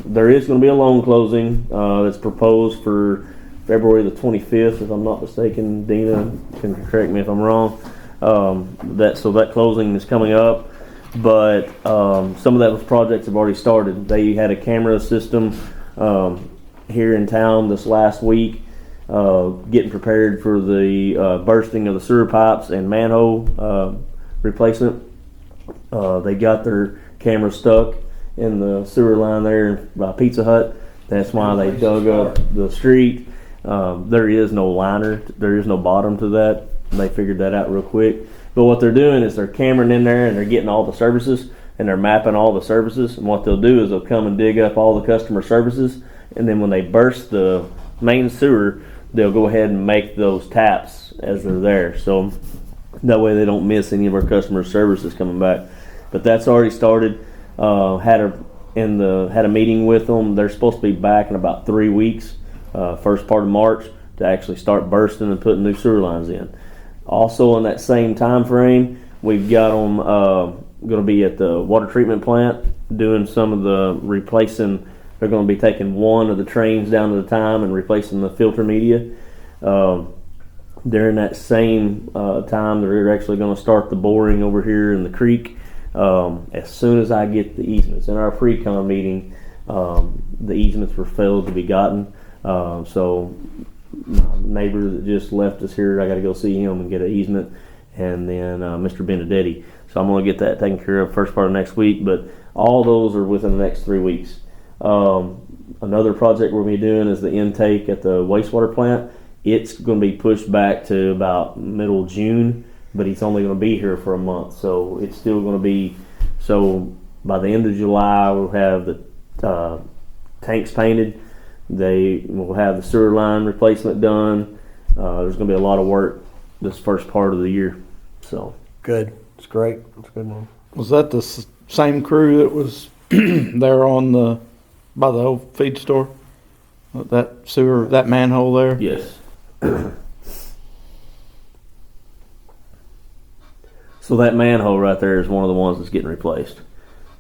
there is going to be a loan closing that's proposed for February the 25th, if I'm not mistaken. Dina can correct me if I'm wrong. That closing is coming up, but some of those projects have already started. They had a camera system here in town this last week, getting prepared for the bursting of the sewer pipes and manhole replacement. They got their camera stuck in the sewer line there by Pizza Hut. That's why they dug up the street. There is no liner, there is no bottom to that. They figured that out real quick. But what they're doing is they're cameraing in there and they're getting all the services and they're mapping all the services. And what they'll do is they'll come and dig up all the customer services. And then when they burst the main sewer, they'll go ahead and make those taps as they're there. So that way they don't miss any of our customer services coming back. But that's already started. Had a meeting with them. They're supposed to be back in about 3 weeks. First part of March to actually start bursting and putting new sewer lines in. Also in that same time frame, we've got them going to be at the water treatment plant doing some of the replacing. They're going to be taking one of the trains down at a time and replacing the filter media. During that same time, they're actually going to start the boring over here in the creek. As soon as I get the easements. In our pre-con meeting, the easements were failed to be gotten. So my neighbor that just left us here, I got to go see him and get an easement, and then Mr. Benedetti. So I'm going to get that taken care of first part of next week, but all those are within the next 3 weeks. Another project we're going to be doing is the intake at the wastewater plant. It's going to be pushed back to about middle June, but he's only going to be here for a month, so it's still going to be. So by the end of July, we'll have the tanks painted. They will have the sewer line replacement done. There's going to be a lot of work this first part of the year. So good. It's great. It's good news. Was that the same crew that was there by the old feed store? That sewer, that manhole there? Yes. So that manhole right there is one of the ones that's getting replaced.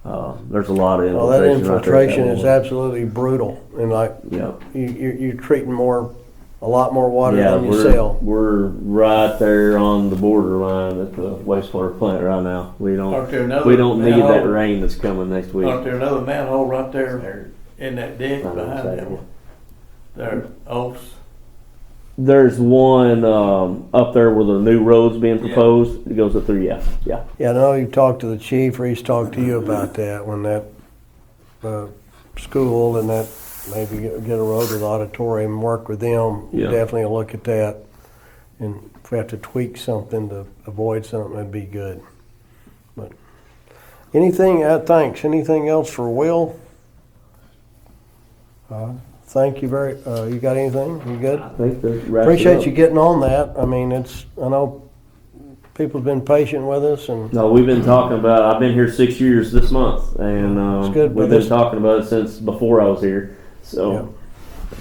There's a lot of infiltration. Well, that infiltration right is absolutely brutal, and you're treating a lot more water than you sell. We're right there on the borderline at the wastewater plant right now. We don't need that rain that's coming next week. Aren't there another manhole right there in that ditch behind that one? There, Oaks. There's one up there where the new road's being proposed. It goes up through, yeah. Yeah, I know you've talked to the chief, or he's talked to you about that, when that school and that maybe get a road with auditorium, work with them. Yeah. Definitely look at that. And if we have to tweak something to avoid something, that'd be good. But thanks. Anything else for Will? Thank you you got anything? You good? I think that wraps Appreciate it up. you getting on that. I mean, I know people have been patient with us, and No, we've been talking about. I've been here 6 years this month, and It's good, we've but been talking about it since before I was here. So, Yeah.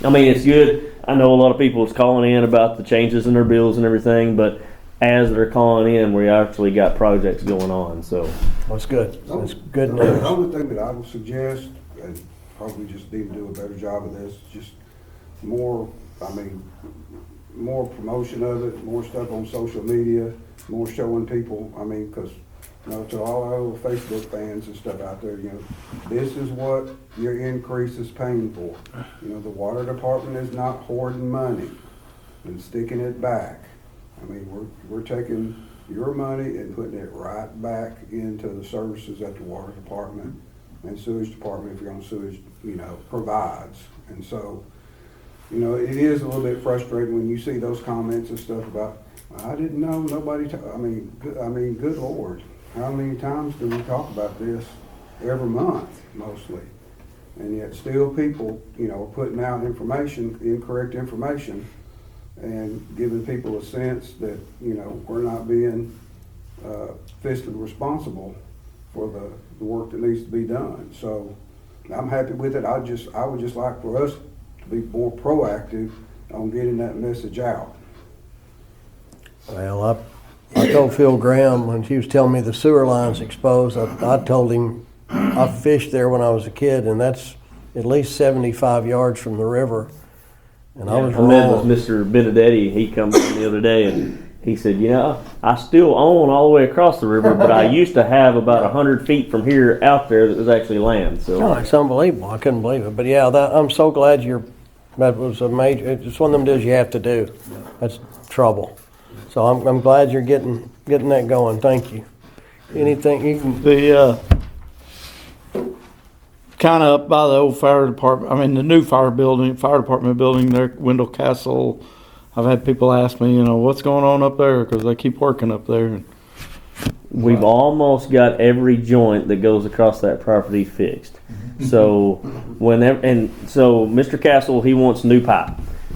I mean, it's good. I know a lot of people is calling in about the changes in their bills and everything, but as they're calling in, we actually got projects going on. So that's good. That's good The news. only thing that I would suggest, and probably just need to do a better job of this, just more promotion of it, more stuff on social media, more showing people, because to all our little Facebook fans and stuff out there, this is what your increase is paying for. The water department is not hoarding money and sticking it back. I mean, we're taking your money and putting it right back into the services that the water department and sewage department, if you're on sewage, provides. And so, it is a little bit frustrating when you see those comments and stuff about, I didn't know, nobody, good Lord, how many times do we talk about this every month, mostly? And yet still people, are putting out incorrect information, and giving people a sense that, we're not being fiscally responsible for the work that needs to be done. So I'm happy with it. I would just like for us to be more proactive on getting that message out. Well, I told Phil Graham when he was telling me the sewer line's exposed, I told him I fished there when I was a kid, and that's at least 75 yards from the river. And I was met with Mr. Benedetti. He come in the other day and he said, I still own all the way across the river, but I used to have about 100 feet from here out there that was actually land. So it's unbelievable. I couldn't believe it. But yeah, I'm so glad that was a major. It's one of them deals you have to do. That's trouble. So I'm glad you're getting that going. Thank you. Anything you can? The kind of up by the old fire department, the new fire department building there, Wendell Castle. I've had people ask me, what's going on up there, because they keep working up there. We've almost got every joint that goes across that property fixed. So so Mr. Castle, he wants new pipe,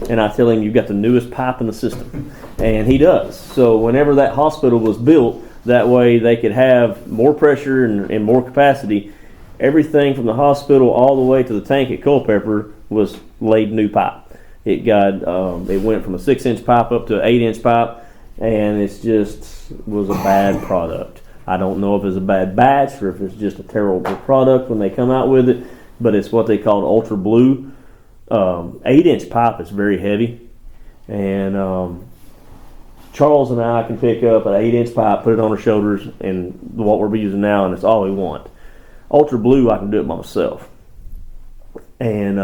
and I tell him you've got the newest pipe in the system, and he does. So whenever that hospital was built, that way they could have more pressure and more capacity. Everything from the hospital all the way to the tank at Culpeper was laid new pipe. It went from a 6-inch pipe up to an 8-inch pipe, and it just was a bad product. I don't know if it's a bad batch or if it's just a terrible product when they come out with it, but it's what they call ultra blue. 8-inch pipe is very heavy, and Charles and I can pick up an 8-inch pipe, put it on our shoulders, and what we're using now, and it's all we want. Ultra blue, I can do it by myself. And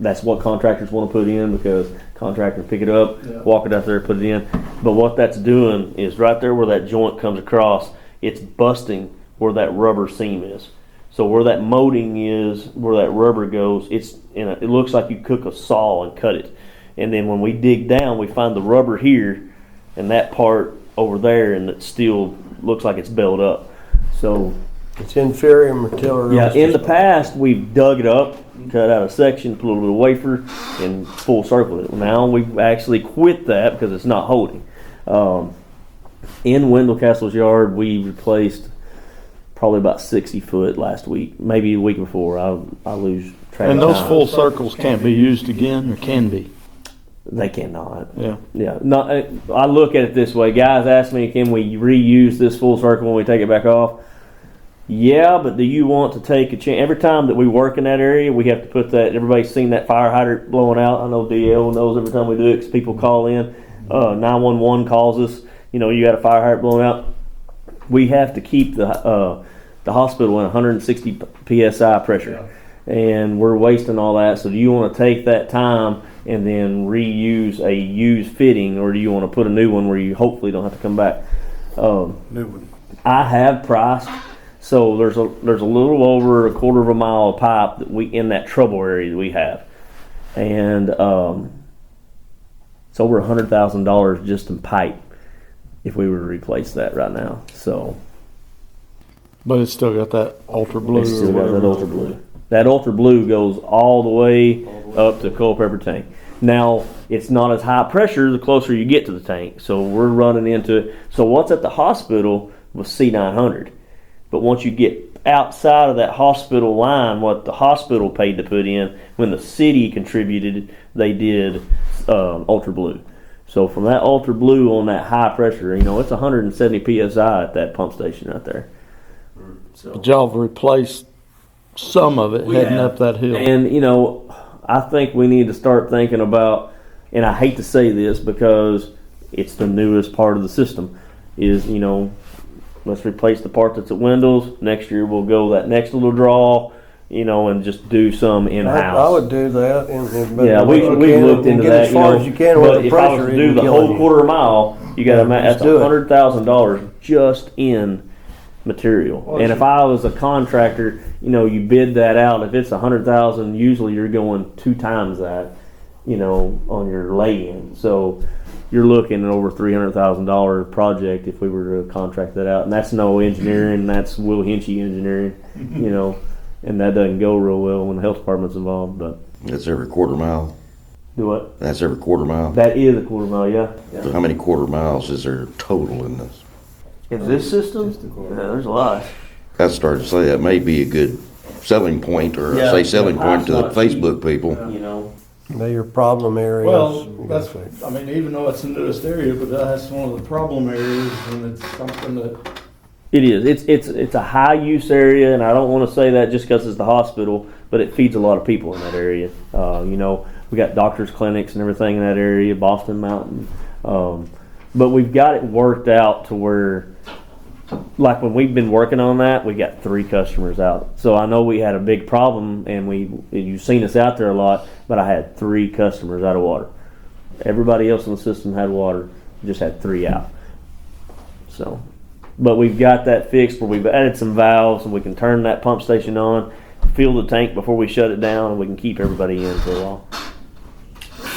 that's what contractors want to put in, because contractors pick it up, walk it out there, put it in. But what that's doing is right there where that joint comes across, it's busting where that rubber seam is. So where that molding is, where that rubber goes, it looks like you cook a saw and cut it. And then when we dig down, we find the rubber here and that part over there, and it still looks like it's built up. So it's inferior material. Yeah, in the past, we've dug it up, cut out a section, put a little bit of wafer, and full circle it. Now we've actually quit that because it's not holding. In Wendell Castle's yard, we replaced probably about 60 foot last week, maybe a week before. I lose track. And those full circles can't be used again, or can be? They cannot. Yeah. Not. I look at it this way. Guys ask me, can we reuse this full circle when we take it back off? Yeah, but do you want to take a chance? Every time that we work in that area, we have to put that. Everybody's seen that fire hydrant blowing out. I know DL knows every time we do it because people call in. 911 calls us. You got a fire hydrant blowing out. We have to keep the hospital in 160 psi pressure, and we're wasting all that. So do you want to take that time and then reuse a used fitting, or do you want to put a new one where you hopefully don't have to come back? New one. I have priced. So there's a little over a quarter of a mile of pipe that we in that trouble area that we have, and it's over $100,000 just in pipe if we were to replace that right now. So, but it's still got that ultra blue. It's still got that ultra blue. That ultra blue goes all the way up to Culpeper tank. Now it's not as high pressure the closer you get to the tank. So we're running into. So what's at the hospital was C900. But once you get outside of that hospital line, what the hospital paid to put in, when the city contributed, they did ultra blue. So from that ultra blue on that high pressure, it's 170 psi at that pump station right there. So, but y'all have replaced some of it heading up that hill. And I think we need to start thinking about, and I hate to say this because it's the newest part of the system, is let's replace the part that's at Wendell's. Next year we'll go that next little draw, and just do some in-house. I would do that. But Yeah, we looked into get that. as far as you can with But the if I was pressure. to do the whole quarter mile, you got to that's do it. $100,000 just in material. And if I was a contractor, you bid that out. If it's $100,000, usually you're going 2 times that, on your lay-in. So you're looking at over $300,000 project if we were to contract that out. And that's no engineering. That's Will Hinchey engineering. And that doesn't go real well when the health department's involved. But That's every quarter mile. do what? That's every quarter mile. That is a quarter mile, yeah. So how many quarter miles is there total in this? In this system, there's a lot. I started to say that may be a good selling point, or Yeah, say selling the point to the price not cheap. Facebook people. They're your problem areas. Well, you gotta that's, fix. I mean, even though it's the newest area, but that's one of the problem areas, and it's something that, It is. It's a high use area, and I don't want to say that just because it's the hospital, but it feeds a lot of people in that area. We got doctors' clinics and everything in that area, Boston Mountain. But we've got it worked out to where, like when we've been working on that, we got 3 customers out. So I know we had a big problem, and you've seen us out there a lot, but I had 3 customers out of water. Everybody else in the system had water, just had 3 out. So, but we've got that fixed where we've added some valves, and we can turn that pump station on, fill the tank before we shut it down, and we can keep everybody in for a while.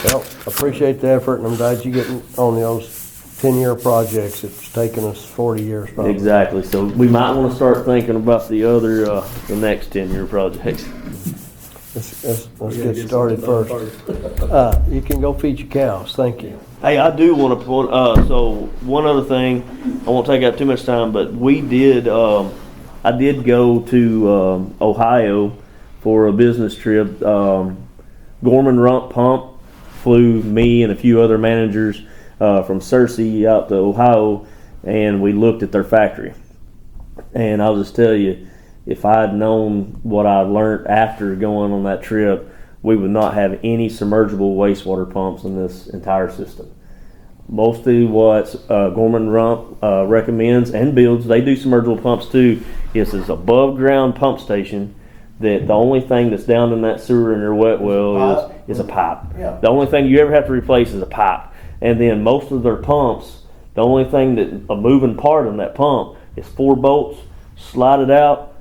Well, appreciate the effort, and I'm glad you getting on those 10-year projects. It's taken us 40 years probably. Exactly. So we might want to start thinking about the next 10-year projects. Let's get started first. You can go feed your cows. Thank you. Hey, I do want to point. So one other thing, I won't take out too much time, but we did. I did go to Ohio for a business trip. Gorman Rump Pump flew me and a few other managers from Searcy out to Ohio, and we looked at their factory. And I'll just tell you, if I had known what I learned after going on that trip, we would not have any submergible wastewater pumps in this entire system. Mostly what Gorman Rump recommends and builds, they do submergible pumps too, is this above ground pump station that the only thing that's down in that sewer in your wet well is a pipe. Yeah. The only thing you ever have to replace is a pipe. And then most of their pumps, the only thing that a moving part in that pump is 4 bolts, slide it out,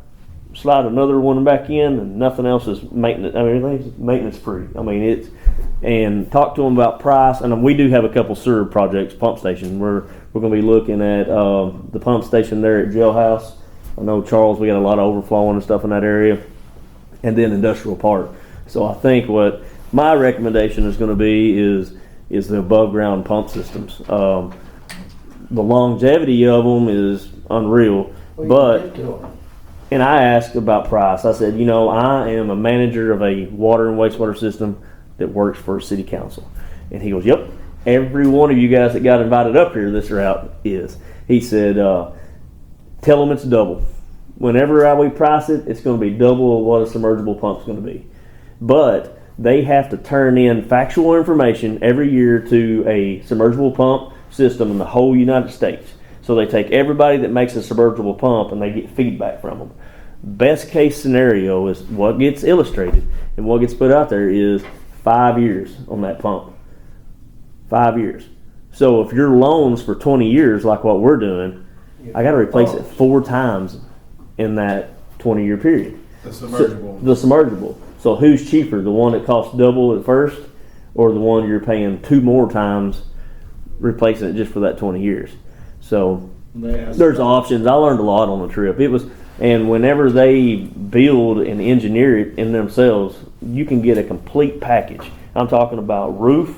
slide another one back in, and nothing else is maintenance. I mean, everything's maintenance free. I mean, and talk to them about price. And we do have a couple sewer projects, pump station. We're going to be looking at the pump station there at Jailhouse. I know Charles, we got a lot of overflowing and stuff in that area, and then Industrial Park. So I think what my recommendation is going to be is the above ground pump systems. The longevity of them is unreal, but. And I asked about price. I said, I am a manager of a water and wastewater system that works for city council. And he goes, yep, every one of you guys that got invited up here this route is. He said, tell them it's double. Whenever we price it, it's going to be double of what a submergible pump's going to be. But they have to turn in factual information every year to a submergible pump system in the whole United States. So they take everybody that makes a submergible pump and they get feedback from them. Best case scenario is what gets illustrated and what gets put out there is 5 years on that pump. 5 years. So if your loan's for 20 years like what we're doing, I got to replace it 4 times in that 20-year period. The submergible. The submergible. So who's cheaper, the one that costs double at first or the one you're paying 2 more times replacing it just for that 20 years? So there's options. I learned a lot on the trip. And whenever they build and engineer it in themselves, you can get a complete package. I'm talking about roof,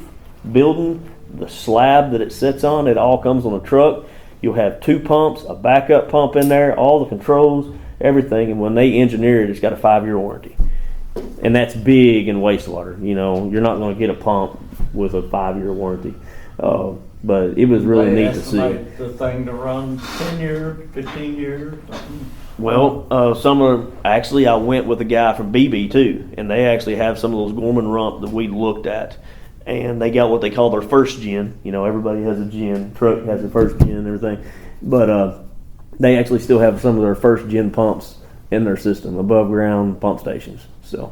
building, the slab that it sits on. It all comes on a truck. You'll have 2 pumps, a backup pump in there, all the controls, everything. And when they engineer it, it's got a 5-year warranty. And that's big in wastewater. You're not going to get a pump with a 5-year warranty. But it was really neat to see. The thing to run 10 years, 15 years. Well, I went with a guy from BB too, and they actually have some of those Gorman Rump that we looked at, and they got what they call their first gen. Everybody has a gen. Truck has the first gen and everything, but they actually still have some of their first gen pumps in their system, above ground pump stations. So,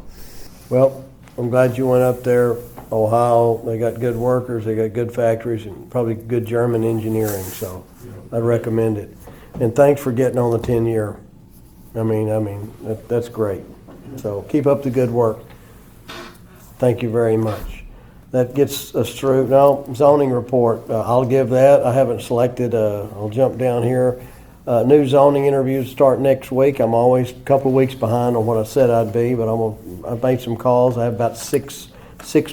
Well, I'm glad you went up there. Ohio, they got good workers, they got good factories, and probably good German engineering, so I'd recommend it. And thanks for getting on the 10-year. I mean, that's great. So keep up the good work. Thank you very much. That gets us through. Now, zoning report, I'll give that. I haven't selected, I'll jump down here. New zoning interviews start next week. I'm always a couple of weeks behind on what I said I'd be, but I've made some calls. I have about six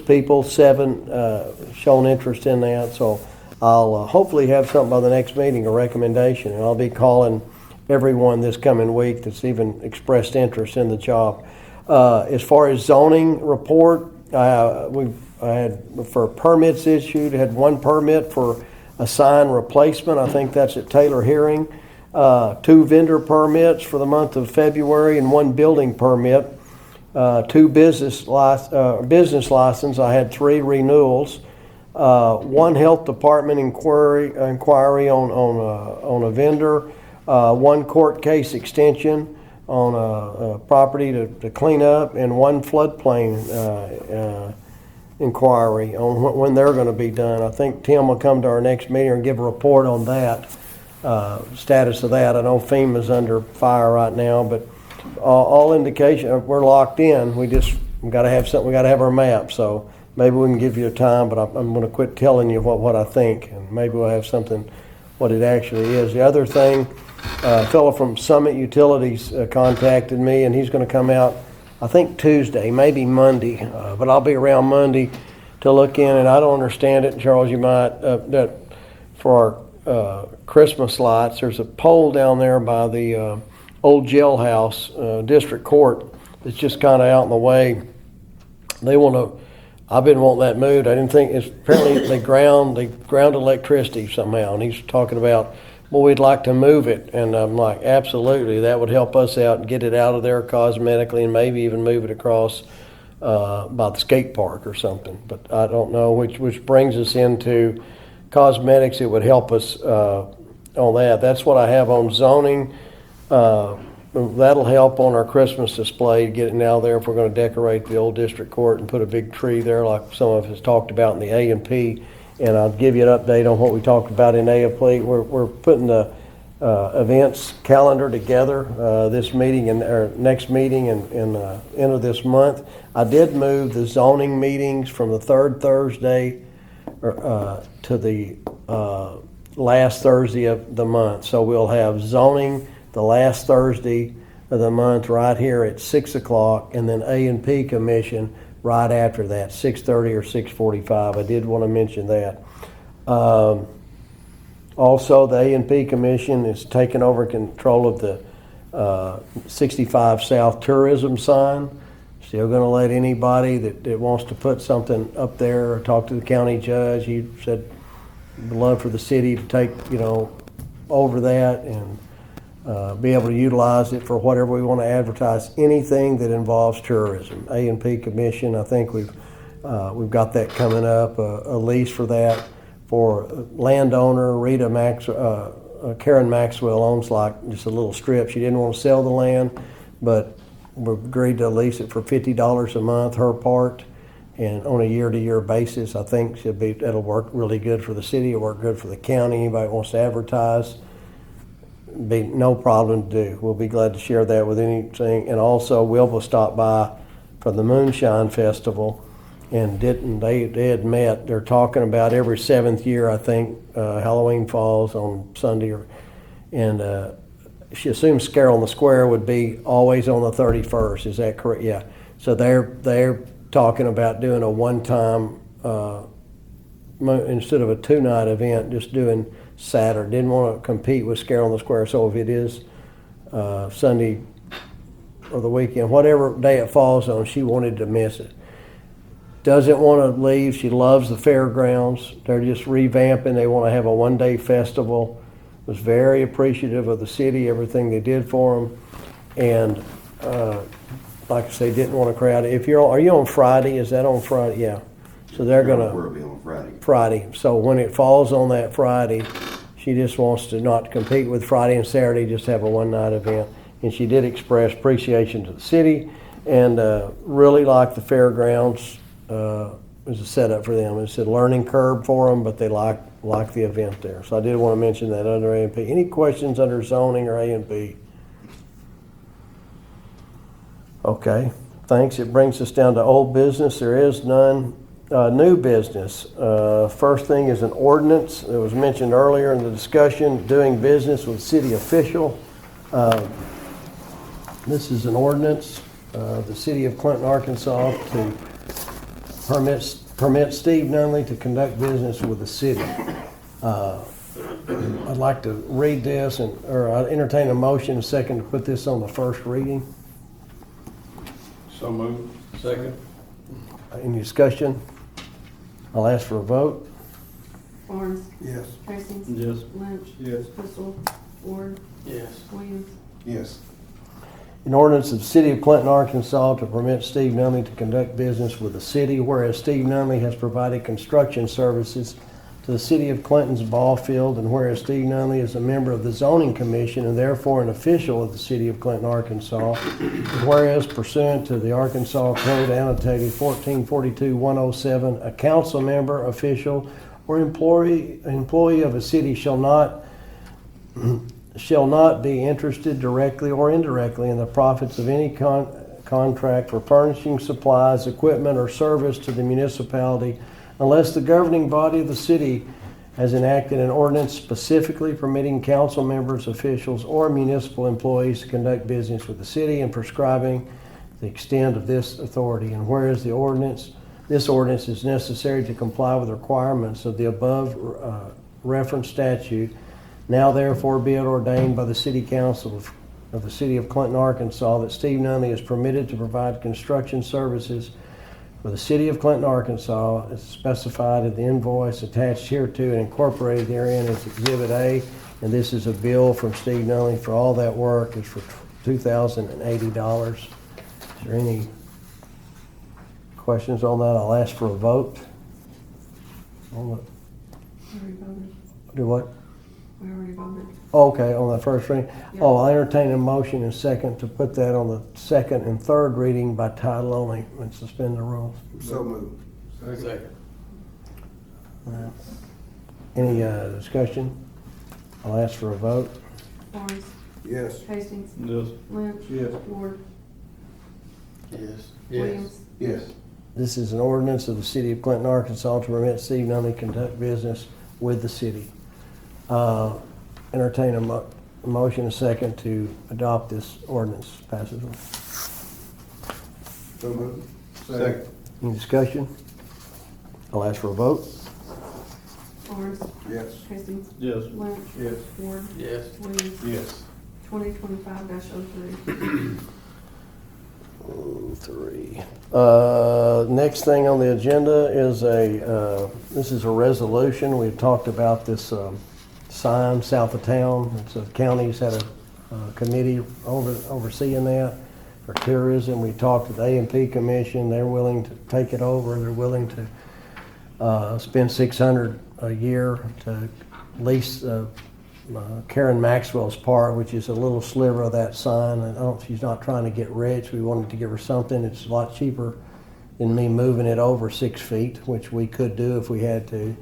people, 7 shown interest in that. So I'll hopefully have something by the next meeting, a recommendation, and I'll be calling everyone this coming week that's even expressed interest in the job. As far as zoning report, I had for permits issued, had 1 permit for a sign replacement. I think that's at Taylor Hearing. 2 vendor permits for the month of February and 1 building permit. 2 business license. I had 3 renewals. 1 health department inquiry on a vendor. 1 court case extension on a property to clean up, and 1 floodplain inquiry on when they're going to be done. I think Tim will come to our next meeting and give a report on that, status of that. I know FEMA's under fire right now, but all indication we're locked in. We got to have something. We got to have our map. So maybe we can give you a time, but I'm going to quit telling you what I think, and maybe we'll have something what it actually is. The other thing, a fellow from Summit Utilities contacted me, and he's going to come out, I think Tuesday, maybe Monday, but I'll be around Monday to look in. And I don't understand it, Charles, you might, that for our Christmas lights, there's a pole down there by the old jailhouse, district court, that's just kind of out in the way. I've been wanting that moved. I didn't think, apparently they ground electricity somehow, and he's talking about, well, we'd like to move it. And I'm like, absolutely, that would help us out and get it out of there cosmetically, and maybe even move it across by the skate park or something. But I don't know, which brings us into cosmetics. It would help us on that. That's what I have on zoning. That'll help on our Christmas display, getting out there if we're going to decorate the old district court and put a big tree there like some of us talked about in the A&P. And I'll give you an update on what we talked about in A&P. We're putting the events calendar together this meeting and our next meeting and end of this month. I did move the zoning meetings from the 3rd Thursday to the last Thursday of the month. So we'll have zoning the last Thursday of the month right here at 6 o'clock, and then A&P Commission right after that, 6:30 or 6:45. I did want to mention that. Also, the A&P Commission is taking over control of the 65 South tourism sign. Still going to let anybody that wants to put something up there or talk to the county judge. He said, would love for the city to take, over that and be able to utilize it for whatever we want to advertise, anything that involves tourism. A&P Commission, I think we've got that coming up, a lease for that for landowner Reta Karen Maxwell owns like just a little strip. She didn't want to sell the land, but we agreed to lease it for $50 a month, her part, and on a year-to-year basis. I think that'll work really good for the city. It'll work good for the county. Anybody wants to advertise, be no problem to do. We'll be glad to share that with anything. And also, Wilbur stopped by for the Moonshine Festival, and they had met. They're talking about every 7th year, I think, Halloween falls on Sunday, and she assumes Carol in the Square would be always on the 31st. Is that correct? Yeah. So they're talking about doing a one-time instead of a 2-night event, just doing Saturday. Didn't want to compete with Scare on the Square, so if it is Sunday or the weekend, whatever day it falls on, she wanted to miss it. Doesn't want to leave. She loves the fairgrounds. They're just revamping. They want to have a one-day festival. Was very appreciative of the city, everything they did for them, and like I say, didn't want to crowd it. Are you on Friday? Is that on Friday? Yeah. So they're gonna. We'll be on Friday. Friday. So when it falls on that Friday, She just wants to not compete with Friday and Saturday, just have a one-night event. And she did express appreciation to the city and really like the fairgrounds as a setup for them. It's a learning curve for them, but they like the event there. So I did want to mention that under A and P. Any questions under zoning or A and P? Okay, thanks. It brings us down to old business. There is none. New business. First thing is an ordinance that was mentioned earlier in the discussion, doing business with city official. This is an ordinance, the city of Clinton, Arkansas, to permit Steve Nunley to conduct business with the city. I'd like to read this or I'd entertain a motion second to put this on the first reading. So moved. Second. Any discussion? I'll ask for a vote. Barnes. Yes. Hastings. Yes. Lynch. Yes. Crystal. Ward. Yes. Williams. Yes. An ordinance of the city of Clinton, Arkansas to permit Steve Nunley to conduct business with the city, whereas Steve Nunley has provided construction services to the city of Clinton's ball field, and whereas Steve Nunley is a member of the zoning commission and therefore an official of the city of Clinton, Arkansas, and whereas pursuant to the Arkansas Code annotated 1442-107, a council member, official, or employee of a city shall not be interested directly or indirectly in the profits of any contract for furnishing supplies, equipment, or service to the municipality unless the governing body of the city has enacted an ordinance specifically permitting council members, officials, or municipal employees to conduct business with the city and prescribing the extent of this authority. And whereas this ordinance is necessary to comply with the requirements of the above referenced statute, now therefore be it ordained by the City Council of the City of Clinton, Arkansas, that Steve Nunley is permitted to provide construction services for the City of Clinton, Arkansas, as specified in the invoice attached hereto and incorporated therein as Exhibit A. And this is a bill from Steve Nunley for all that work. It's for $2,080. Is there any questions on that? I'll ask for a vote. We already voted. Do what? We already voted. Okay, on the first reading. Yeah. Oh, I entertain a motion and second to put that on the second and third reading by title only and suspend the rules. So moved. Second. Any discussion? I'll ask for a vote. Barnes. Yes. Hastings. Yes. Lynch. Yes. Ward. Yes. Williams. Yes. This is an ordinance of the City of Clinton, Arkansas to permit Steve Nunley to conduct business with the city. Entertain a motion and second to adopt this ordinance. Passes. So moved. Second. Any discussion? I'll ask for a vote. Barnes. Yes. Hastings. Yes. Lynch. Yes. Ward. Yes. Williams. Yes. 2025-03. 3. Next thing on the agenda is this is a resolution. We've talked about this sign south of town. So the county's had a committee overseeing that for tourism. We talked to the A&P Commission. They're willing to take it over. They're willing to spend $600 a year to lease Karen Maxwell's part, which is a little sliver of that sign. She's not trying to get rich. We wanted to give her something. It's a lot cheaper than me moving it over 6 feet, which we could do if we had to.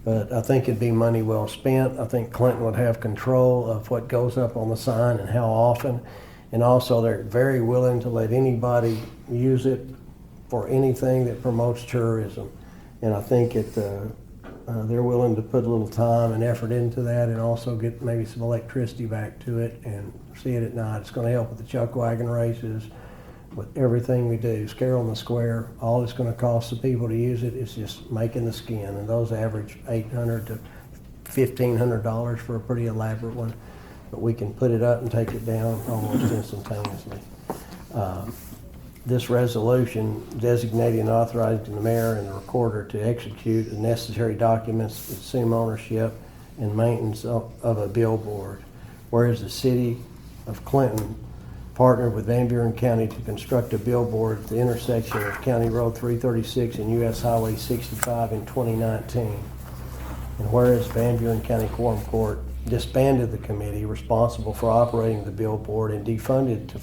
But I think it'd be money well spent. I think Clinton would have control of what goes up on the sign and how often. And also, they're very willing to let anybody use it for anything that promotes tourism. And I think they're willing to put a little time and effort into that and also get maybe some electricity back to it and see it at night. It's going to help with the chuck wagon races, with everything we do. Scare on the Square, all it's going to cost the people to use it is just making the skin. And those average $800 to $1,500 for a pretty elaborate one. But we can put it up and take it down almost instantaneously. This resolution designating and authorizing the mayor and the recorder to execute the necessary documents to assume ownership and maintenance of a billboard. Whereas the city of Clinton partnered with Van Buren County to construct a billboard at the intersection of County Road 336 and US Highway 65 in 2019. And whereas Van Buren County Quorum Court disbanded the committee responsible for operating the billboard and defunded the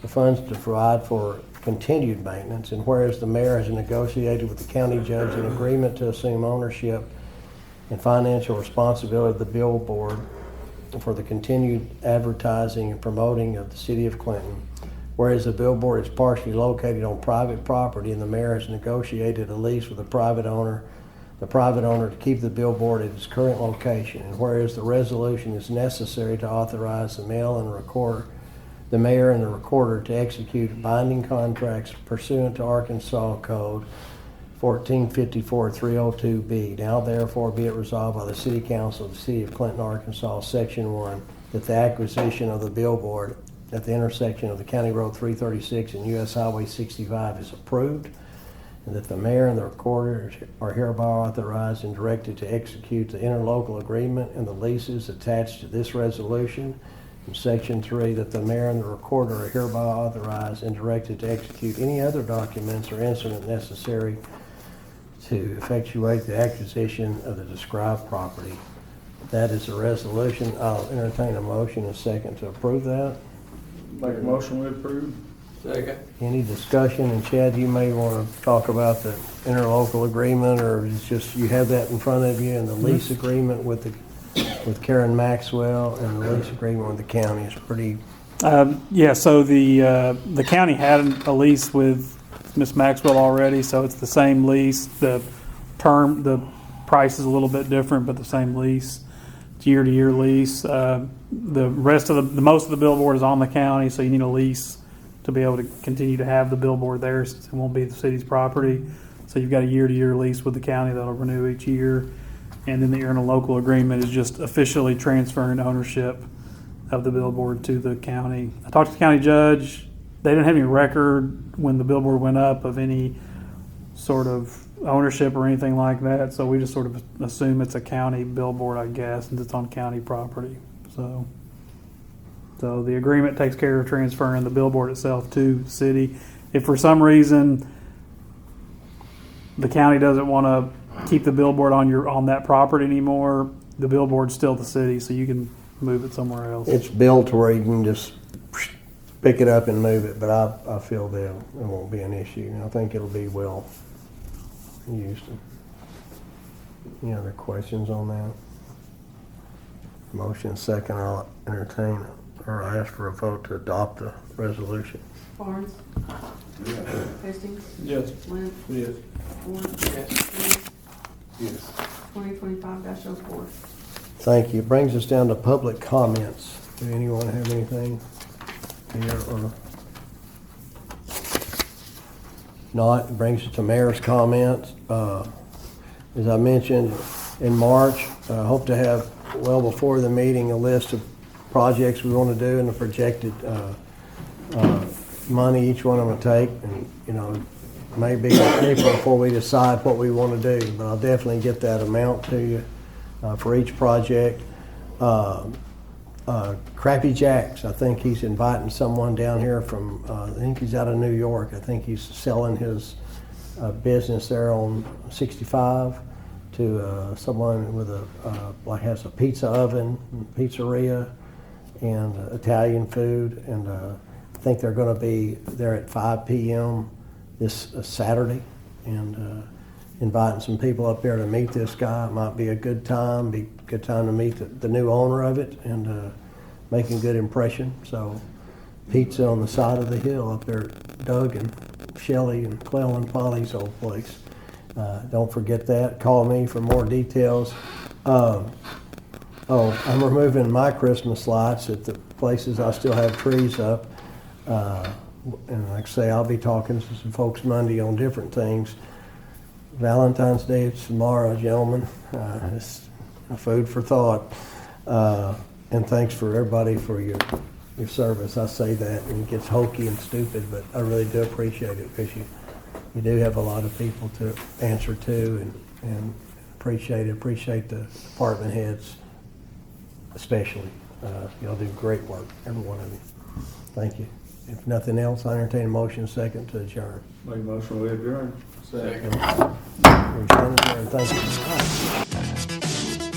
funds to provide for continued maintenance. And whereas the mayor has negotiated with the county judge an agreement to assume ownership and financial responsibility of the billboard for the continued advertising and promoting of the city of Clinton. Whereas the billboard is partially located on private property and the mayor has negotiated a lease with the private owner to keep the billboard at its current location. And whereas the resolution is necessary to authorize the mayor and the recorder to execute binding contracts pursuant to Arkansas Code 1454-302B. Now therefore be it resolved by the City Council of the City of Clinton, Arkansas, Section 1, that the acquisition of the billboard at the intersection of the County Road 336 and US Highway 65 is approved, and that the mayor and the recorder are hereby authorized and directed to execute the interlocal agreement and the leases attached to this resolution. In Section 3, that the mayor and the recorder are hereby authorized and directed to execute any other documents or instrument necessary to effectuate the acquisition of the described property. That is a resolution. I'll entertain a motion and a second to approve that. Make a motion we approve. Second. Any discussion? And Chad, you may want to talk about the interlocal agreement, or it's just you have that in front of you, and the lease agreement with Karen Maxwell and the lease agreement with the county is pretty. Yeah, so the county had a lease with Miss Maxwell already, so it's the same lease. The price is a little bit different, but the same lease. It's year-to-year lease. The most of the billboard is on the county, so you need a lease to be able to continue to have the billboard there, since it won't be the city's property. So you've got a year-to-year lease with the county that'll renew each year. And then the interlocal agreement is just officially transferring ownership of the billboard to the county. I talked to the county judge. They didn't have any record when the billboard went up of any sort of ownership or anything like that. So we just sort of assume it's a county billboard, I guess, and it's on county property. So the agreement takes care of transferring the billboard itself to the city. If for some reason the county doesn't want to keep the billboard on that property anymore, the billboard's still the city, so you can move it somewhere else. It's built to where you can just pick it up and move it, but I feel that it won't be an issue. I think it'll be well used. Any other questions on that? Motion second, I'll entertain or ask for a vote to adopt the resolution. Barnes? Yes. Hastings? Yes. Lynn? Yes. Warren? Yes. Yes. 2025-04. Thank you. Brings us down to public comments. Do anyone have anything here or not? It brings us to mayor's comments. As I mentioned in March, I hope to have well before the meeting a list of projects we want to do and the projected money each one of them will take, and maybe April before we decide what we want to do, but I'll definitely get that amount to you for each project. Crappy Jack's, I think he's inviting someone down here from, I think he's out of New York. I think he's selling his business there on 65 to someone with has a pizza oven, pizzeria, and Italian food, and I think they're going to be there at 5 p.m. this Saturday, and inviting some people up there to meet this guy. It might be a good time, to meet the new owner of it and make a good impression. So pizza on the side of the hill up there at Doug and Shelley and Clell and Polly's old place. Don't forget that. Call me for more details. I'm removing my Christmas lights at the places I still have trees up. And like I say, I'll be talking to some folks Monday on different things. Valentine's Day is tomorrow, gentlemen. It's food for thought. And thanks for everybody for your service. I say that, and it gets hokey and stupid, but I really do appreciate it, because you do have a lot of people to answer to, and appreciate the department heads especially. Y'all do great work, every one of you. Thank you. If nothing else, I entertain a motion second to adjourn. Make a motion, we adjourn. We're adjourned. Thank you.